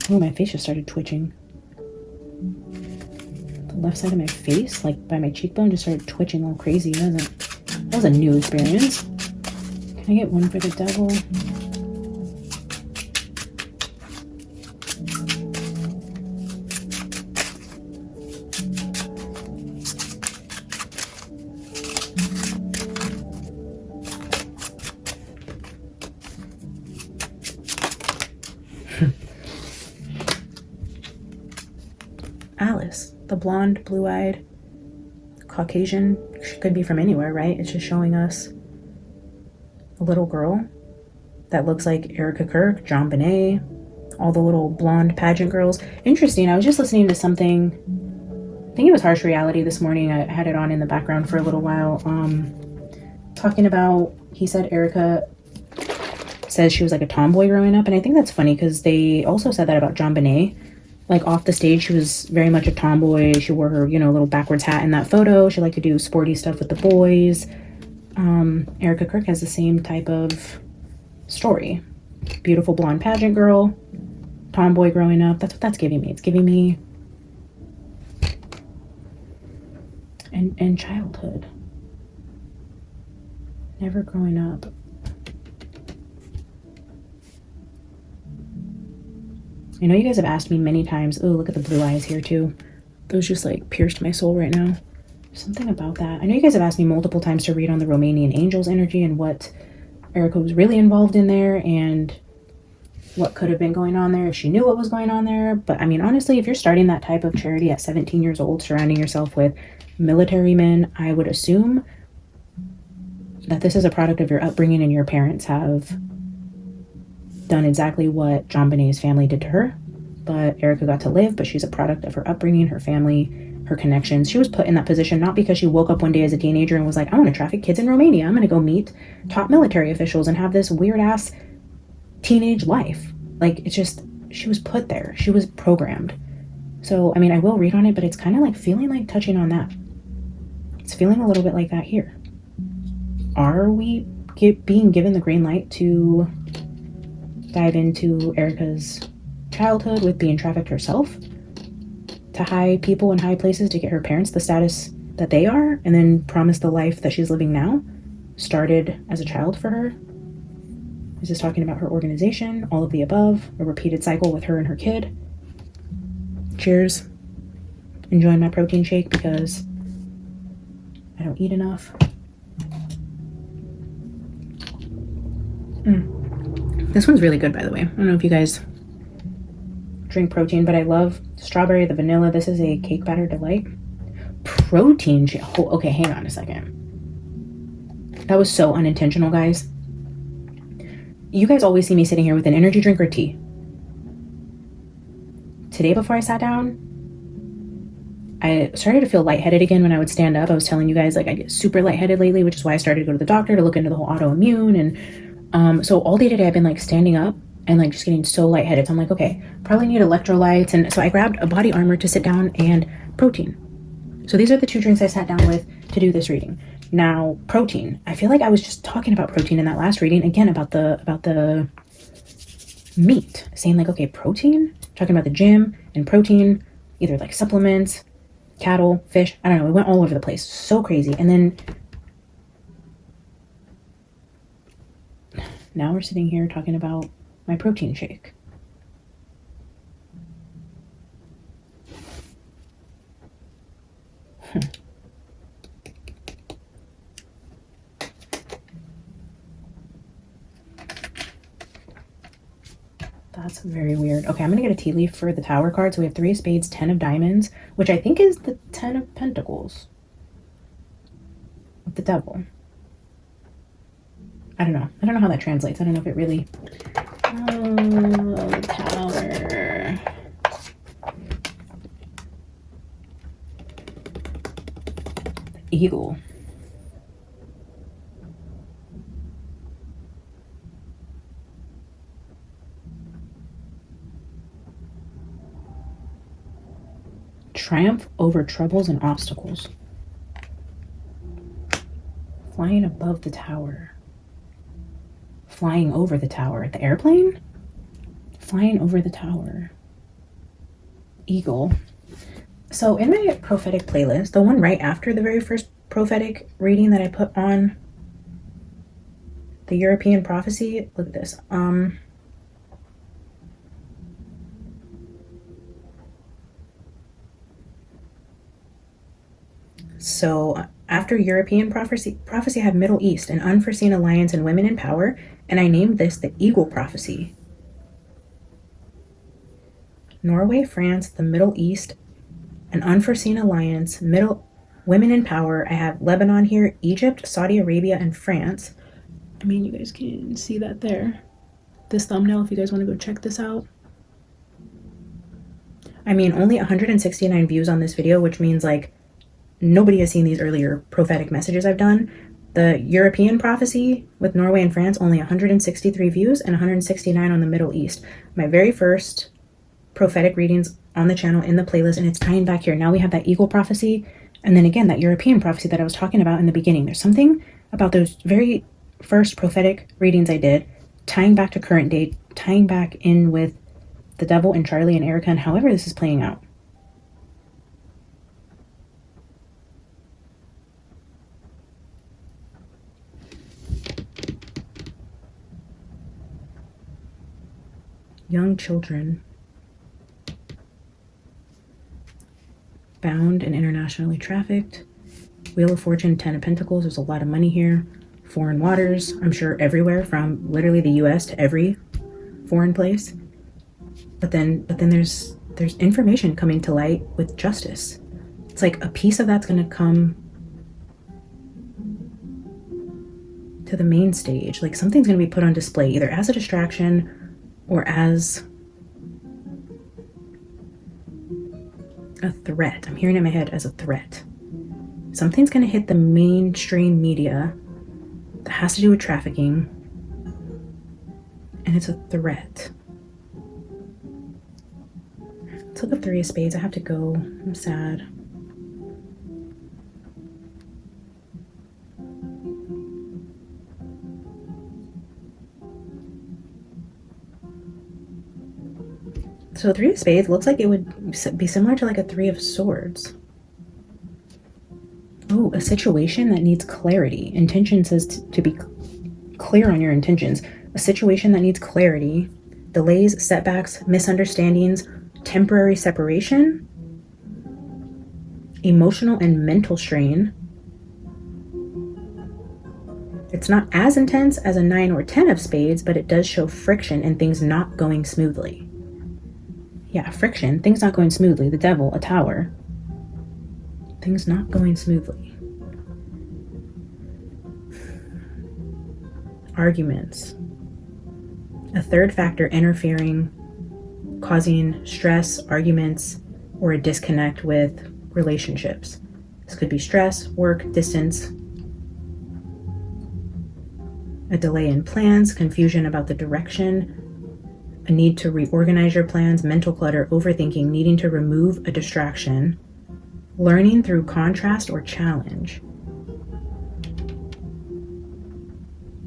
Speaker 1: Oh, my face just started twitching. The left side of my face, like by my cheekbone, just started twitching all crazy. That was a new experience. Can I get 1 for the devil? Alice, the blonde, blue-eyed, Caucasian. She could be from anywhere, right? It's just showing us a little girl that looks like Erika, Kirk, John Bonet, all the little blonde pageant girls. Interesting. I was just listening to something, I think it was Harsh Reality this morning. I had it on in the background for a little while. Talking about, he said Erika says she was like a tomboy growing up. And I think that's funny because they also said that about John Bonet. Like off the stage, she was very much a tomboy. She wore her, little backwards hat in that photo. She liked to do sporty stuff with the boys. Erika Kirk has the same type of story. Beautiful blonde pageant girl, tomboy growing up. That's what that's giving me. It's giving me and childhood. Never growing up. I know you guys have asked me many times. Oh, look at the blue eyes here too. Those just like pierced my soul right now. Something about that. I know you guys have asked me multiple times to read on the Romanian angels energy and what Erika was really involved in there and what could have been going on there if she knew what was going on there. But I mean, honestly, if you're starting that type of charity at 17 years old, surrounding yourself with military men, I would assume that this is a product of your upbringing and your parents have done exactly what John Bonet's family did to her. But Erika got to live, but she's a product of her upbringing, her family, her connections. She was put in that position not because she woke up one day as a teenager and was like, I want to traffic kids in Romania. I'm going to go meet top military officials and have this weird ass teenage life. Like, it's just, she was put there. She was programmed. So, I mean, I will read on it, but it's kind of like feeling like touching on that. It's feeling a little bit like that here. Are we being given the green light to dive into Erika's childhood with being trafficked herself? To high people in high places to get her parents the status that they are, and then promise the life that she's living now started as a child for her? Is this talking about her organization? All of the above? A repeated cycle with her and her kid? Cheers. Enjoying my protein shake because I don't eat enough. This one's really good, by the way. I don't know if you guys drink protein, but I love strawberry, the vanilla. This is a cake batter delight. Protein shake. Oh, okay, hang on a second. That was so unintentional, guys. You guys always see me sitting here with an energy drink or tea. Today, before I sat down, I started to feel lightheaded again when I would stand up. I was telling you guys, like, I get super lightheaded lately, which is why I started to go to the doctor to look into the whole autoimmune. And so all day today, I've been like standing up and like just getting so lightheaded. So I'm like, okay, probably need electrolytes. And so I grabbed a body armor to sit down and protein. So these are the two drinks I sat down with to do this reading. Now, protein. I feel like I was just talking about protein in that last reading, again, about the meat, saying like, okay, protein, talking about the gym and protein, either like supplements, cattle, fish. I don't know. It went all over the place. So crazy. And then now we're sitting here talking about my protein shake. That's very weird. Okay, I'm gonna get a tea leaf for the Tower card. So we have 3 of spades, 10 of diamonds, which I think is the 10 of pentacles with the devil. I don't know how that translates. I don't know if it really... Oh, Tower. Eagle. Triumph over troubles and obstacles. Flying above the tower. Flying over the tower. The airplane? Flying over the tower. Eagle. So in my prophetic playlist, the one right after the very first prophetic reading that I put on the European prophecy, look at this. So after European prophecy I have Middle East, an unforeseen alliance and women in power, and I named this the Eagle prophecy. Norway, France, the Middle East, an unforeseen alliance, middle women in power. I have Lebanon here, Egypt, Saudi Arabia, and France. I mean, you guys can see that there. This thumbnail, if you guys want to go check this out. I mean, only 169 views on this video, which means like nobody has seen these earlier prophetic messages I've done. The European prophecy with Norway and France, only 163 views and 169 on the Middle East. My very first prophetic readings on the channel in the playlist, and it's tying back here. Now we have that eagle prophecy, and then again, that European prophecy that I was talking about in the beginning. There's something about those very first prophetic readings I did, tying back to current day, tying back in with the devil and Charlie and Erika and however this is playing out. Young children bound and internationally trafficked. Wheel of Fortune, 10 of Pentacles. There's a lot of money here. Foreign waters, I'm sure everywhere, from literally the US to every foreign place. But then there's information coming to light with justice. It's like a piece of that's going to come to the main stage. Like something's going to be put on display, either as a distraction or as a threat. I'm hearing it in my head as a threat. Something's going to hit the mainstream media that has to do with trafficking, and it's a threat. Let's look up 3 of Spades. I have to go. I'm sad. So 3 of Spades looks like it would be similar to like a 3 of Swords. Oh, a situation that needs clarity. Intention says to be clear on your intentions. A situation that needs clarity. Delays, setbacks, misunderstandings, temporary separation, emotional and mental strain. It's not as intense as a 9 or 10 of Spades, but it does show friction and things not going smoothly. Yeah, friction, things not going smoothly. The devil, a tower. Things not going smoothly. Arguments. A third factor interfering, causing stress, arguments, or a disconnect with relationships. This could be stress, work, distance, a delay in plans, confusion about the direction, a need to reorganize your plans, mental clutter, overthinking, needing to remove a distraction, learning through contrast or challenge.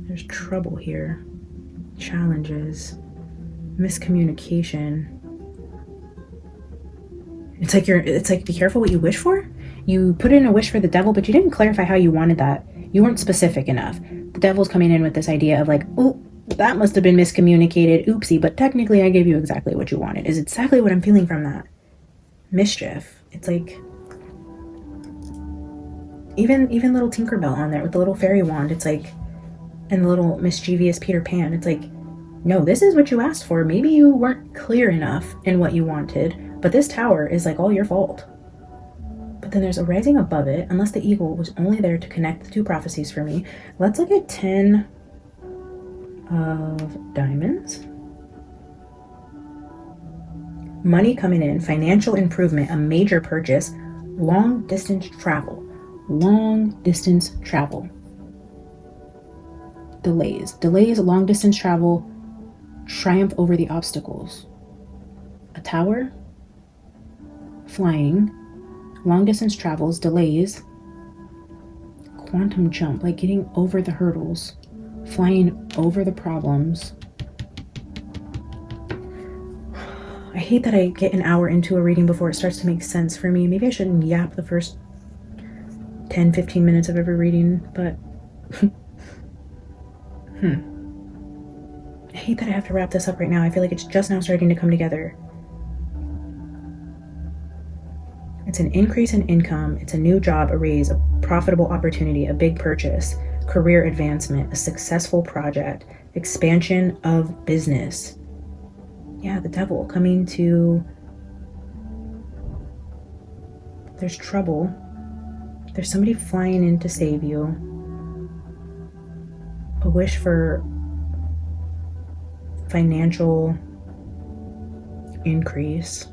Speaker 1: There's trouble here. Challenges, miscommunication. It's like be careful what you wish for. You put in a wish for the devil, but you didn't clarify how you wanted that. You weren't specific enough. The devil's coming in with this idea of like, oh, that must have been miscommunicated. Oopsie, but technically I gave you exactly what you wanted. Is exactly what I'm feeling from that. Mischief. It's like even little Tinkerbell on there with the little fairy wand. It's like, and the little mischievous Peter Pan. It's like, no, this is what you asked for. Maybe you weren't clear enough in what you wanted, but this tower is like all your fault. But then there's a rising above it, unless the eagle was only there to connect the 2 prophecies for me. Let's look at 10 of Diamonds. Money coming in, financial improvement, a major purchase, long distance travel. Long distance travel. Delays, long distance travel, triumph over the obstacles. A tower, flying, long distance travels, delays, quantum jump, like getting over the hurdles, flying over the problems. I hate that I get an hour into a reading before it starts to make sense for me. Maybe I shouldn't yap the first 10-15 minutes of every reading, but I hate that I have to wrap this up right now. I feel like it's just now starting to come together. It's an increase in income. It's a new job, a raise, a profitable opportunity, a big purchase, career advancement, a successful project, expansion of business. Yeah, the devil coming to There's trouble. There's somebody flying in to save you. A wish for financial increase.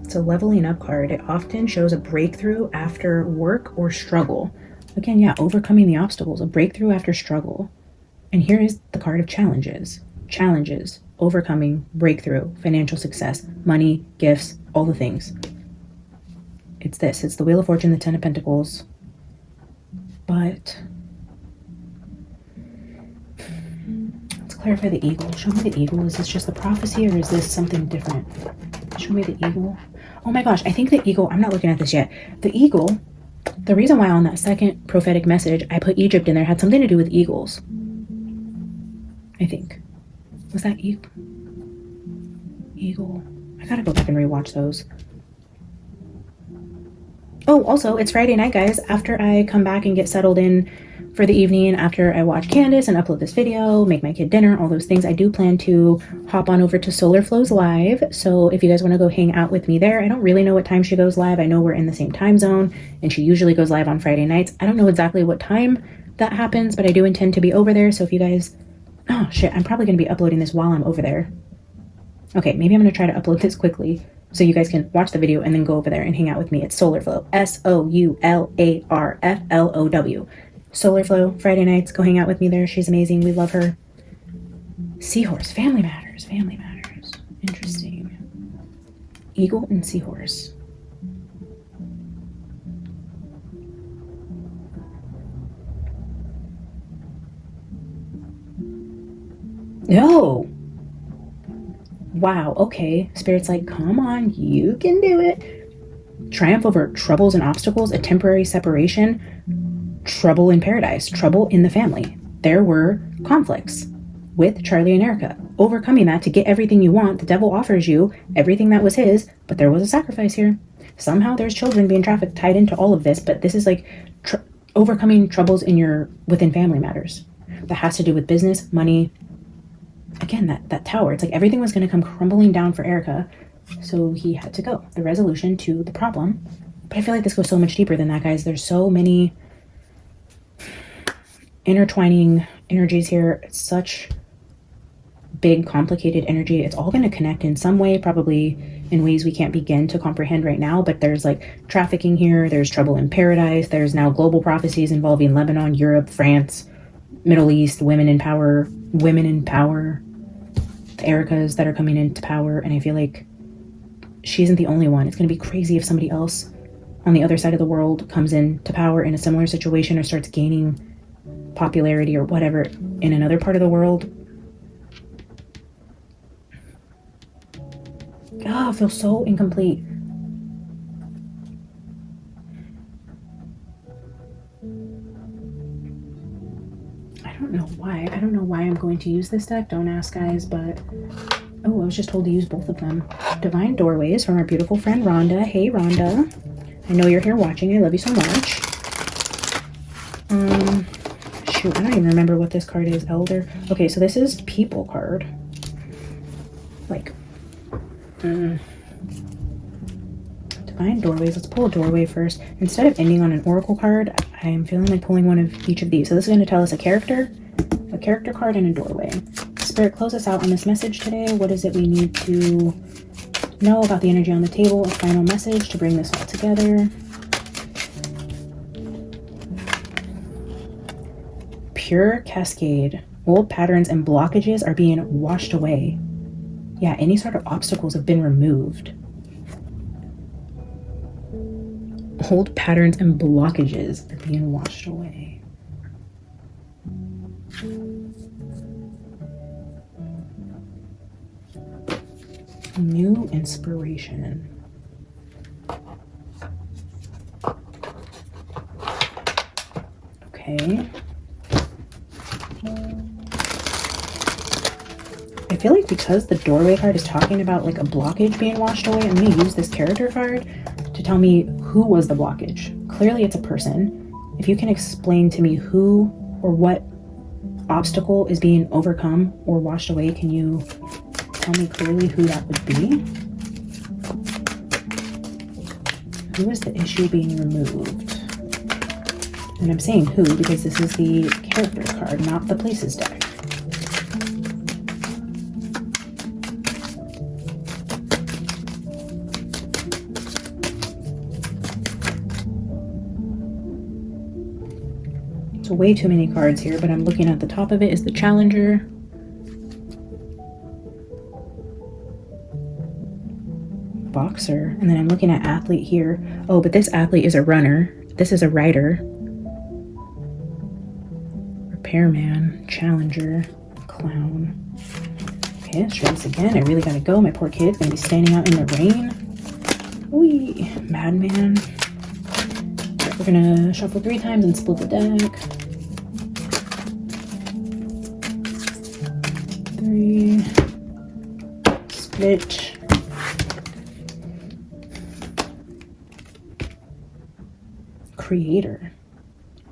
Speaker 1: It's a leveling up card. It often shows a breakthrough after work or struggle. Again, yeah, overcoming the obstacles, a breakthrough after struggle. And here is the card of challenges. Challenges, overcoming, breakthrough, financial success, money, gifts, all the things. It's this. It's the Wheel of Fortune, the Ten of Pentacles. But let's clarify the eagle. Show me the eagle. Is this just the prophecy or is this something different? Show me the eagle. Oh my gosh, I think the eagle, I'm not looking at this yet. The eagle, the reason why on that second prophetic message I put Egypt in there had something to do with eagles. I think. Was that eagle? Eagle. I gotta go back and rewatch those. Oh, also, it's Friday night, guys. After I come back and get settled in for the evening, after I watch Candace and upload this video, make my kid dinner, all those things, I do plan to hop on over to Solar Flows Live. So if you guys want to go hang out with me there, I don't really know what time she goes live. I know we're in the same time zone, and she usually goes live on Friday nights. I don't know exactly what time that happens, but I do intend to be over there. So if you guys... Oh, shit. I'm probably going to be uploading this while I'm over there. Okay, maybe I'm going to try to upload this quickly so you guys can watch the video and then go over there and hang out with me. It's Solar Flow. SOULARFLOW. Solar Flow, Friday nights. Go hang out with me there. She's amazing. We love her. Seahorse. Family matters. Family matters. Interesting. Eagle and seahorse. No. Wow, okay. Spirit's like, come on, you can do it. Triumph over troubles and obstacles, a temporary separation, trouble in paradise, trouble in the family. There were conflicts with Charlie and Erika. Overcoming that to get everything you want, the devil offers you everything that was his, but there was a sacrifice here. Somehow there's children being trafficked tied into all of this, but this is like overcoming troubles within family matters. That has to do with business, money. Again, that tower, it's like everything was going to come crumbling down for Erika, so he had to go. The resolution to the problem. But I feel like this goes so much deeper than that, guys. There's so many intertwining energies here. It's such big, complicated energy. It's all going to connect in some way, probably in ways we can't begin to comprehend right now, but there's like trafficking here, there's trouble in paradise, there's now global prophecies involving Lebanon, Europe, France, Middle East, women in power, the Erikas that are coming into power, and I feel like she isn't the only one. It's going to be crazy if somebody else on the other side of the world comes into power in a similar situation or starts gaining popularity or whatever in another part of the world. Ah, I feel so incomplete. I don't know why I'm going to use this deck. Don't ask, guys, but oh, I was just told to use both of them. Divine Doorways from our beautiful friend Rhonda. Hey, Rhonda. I know you're here watching. I love you so much. Shoot, I don't even remember what this card is. Elder. Okay, so this is People card. Like, Divine Doorways. Let's pull a doorway first. Instead of ending on an oracle card, I am feeling like pulling one of each of these. So this is going to tell us a character card, and a doorway. Spirit, close us out on this message today. What is it we need to know about the energy on the table? A final message to bring this all together. Pure cascade. Old patterns and blockages are being washed away. Yeah, any sort of obstacles have been removed. Old patterns and blockages are being washed away. New inspiration. Okay. I feel like because the doorway card is talking about like a blockage being washed away, I'm going to use this character card to tell me who was the blockage. Clearly it's a person. If you can explain to me who or what obstacle is being overcome or washed away, can you tell me clearly who that would be. Who is the issue being removed? And I'm saying who because this is the character card, not the places deck. So way too many cards here, but I'm looking at the top of it is the challenger. Boxer. And then I'm looking at athlete here. Oh, but this athlete is a runner. This is a rider. Repairman. Challenger. Clown. Okay, let's try this again. I really gotta go. My poor kid's gonna be standing out in the rain. Wee. Madman. We're gonna shuffle 3 times and split the deck. 3. Split. Creator.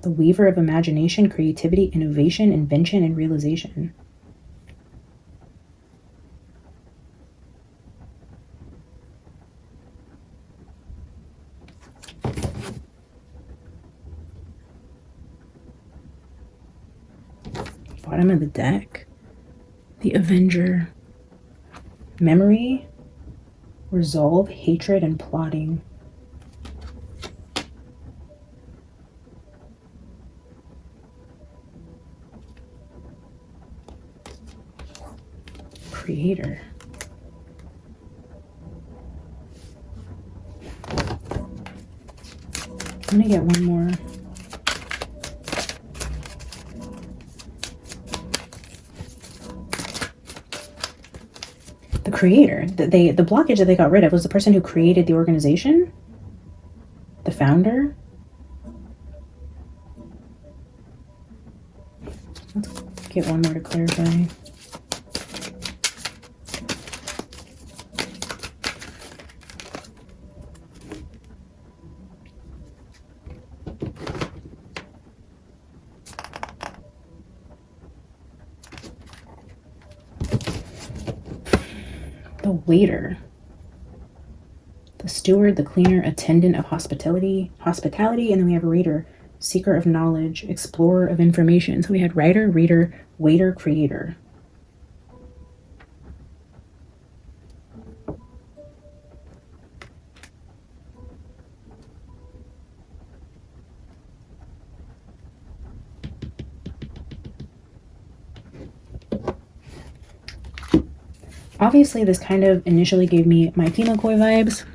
Speaker 1: The weaver of imagination, creativity, innovation, invention, and realization. Bottom of the deck, the Avenger. Memory, resolve, hatred, and plotting. Creator. I'm gonna get one more. The creator. The blockage that they got rid of was the person who created the organization? The founder? Let's get one more to clarify. The waiter, the steward, the cleaner, attendant of hospitality, and then we have reader, seeker of knowledge, explorer of information. So we had writer, reader, waiter, creator. Obviously, this kind of initially gave me Mikey McCoy vibes.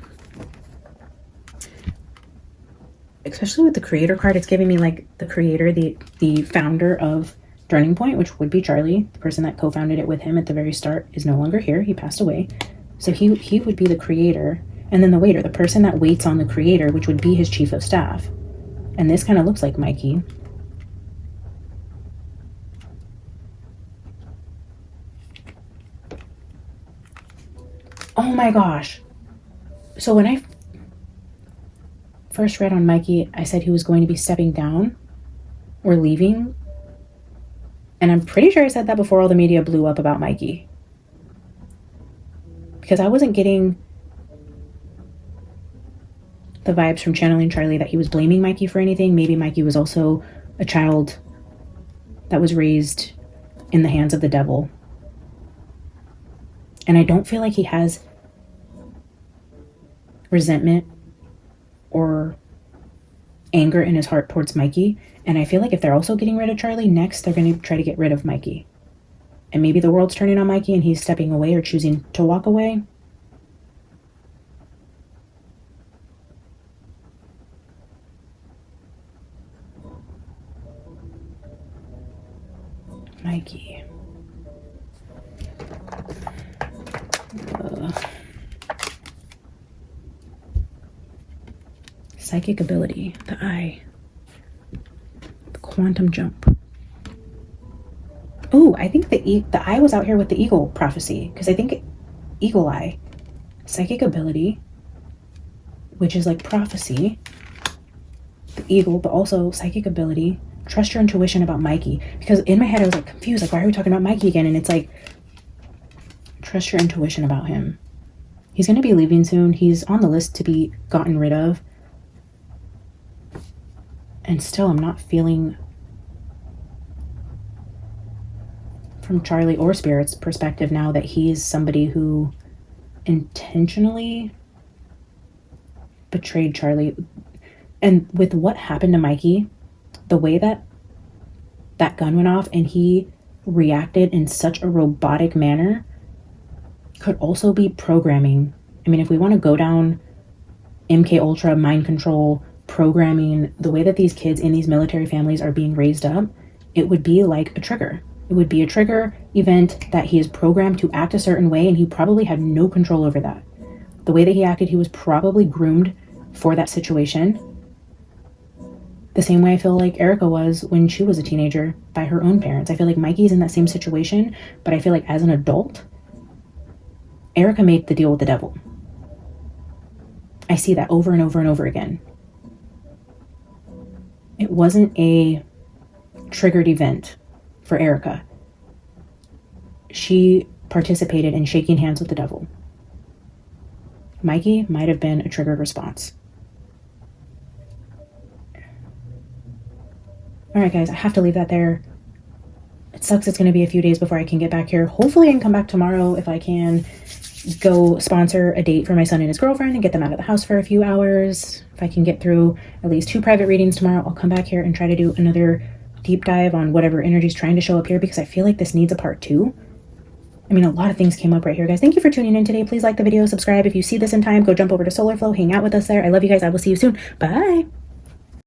Speaker 1: Especially with the creator card, it's giving me like the creator, the founder of Turning Point, which would be Charlie. The person that co-founded it with him at the very start is no longer here. He passed away. So he would be the creator. And then the waiter, the person that waits on the creator, which would be his chief of staff. And this kind of looks like Mikey. Oh my gosh. So when I first read on Mikey, I said he was going to be stepping down or leaving. And I'm pretty sure I said that before all the media blew up about Mikey. Because I wasn't getting the vibes from channeling Charlie that he was blaming Mikey for anything. Maybe Mikey was also a child that was raised in the hands of the devil. And I don't feel like he has resentment or anger in his heart towards Mikey. And I feel like if they're also getting rid of Charlie, next they're going to try to get rid of Mikey. And maybe the world's turning on Mikey and he's stepping away or choosing to walk away. Mikey. Psychic ability, the eye, the quantum jump. Oh, I think the eye was out here with the eagle prophecy, because I think eagle eye, psychic ability, which is like prophecy, the eagle, but also psychic ability. Trust your intuition about Mikey, because in my head I was like confused, like why are we talking about Mikey again? And it's like Trust your intuition about him. He's going to be leaving soon. He's on the list to be gotten rid of. And still, I'm not feeling, from Charlie or Spirit's perspective now, that he's somebody who intentionally betrayed Charlie. And with what happened to Mikey, the way that that gun went off and he reacted in such a robotic manner could also be programming. I mean, if we want to go down MK Ultra, mind control, programming, the way that these kids in these military families are being raised up, it would be like a trigger. It would be a trigger event that he is programmed to act a certain way, and he probably had no control over that. The way that he acted, he was probably groomed for that situation. The same way I feel like Erika was when she was a teenager by her own parents. I feel like Mikey's in that same situation, but I feel like as an adult, Erika made the deal with the devil. I see that over and over and over again. It wasn't a triggered event for Erika. She participated in shaking hands with the devil. Mikey might have been a triggered response. All right, guys, I have to leave that there. It sucks it's going to be a few days before I can get back here. Hopefully I can come back tomorrow if I can go sponsor a date for my son and his girlfriend and get them out of the house for a few hours. If I can get through at least 2 private readings tomorrow, I'll come back here and try to do another deep dive on whatever energy is trying to show up here, because I feel like this needs a part 2. I mean, a lot of things came up right here, guys. Thank you for tuning in today. Please like the video, subscribe. If you see this in time, go jump over to Solar Flow, hang out with us there. I love you guys. I will see you soon. Bye.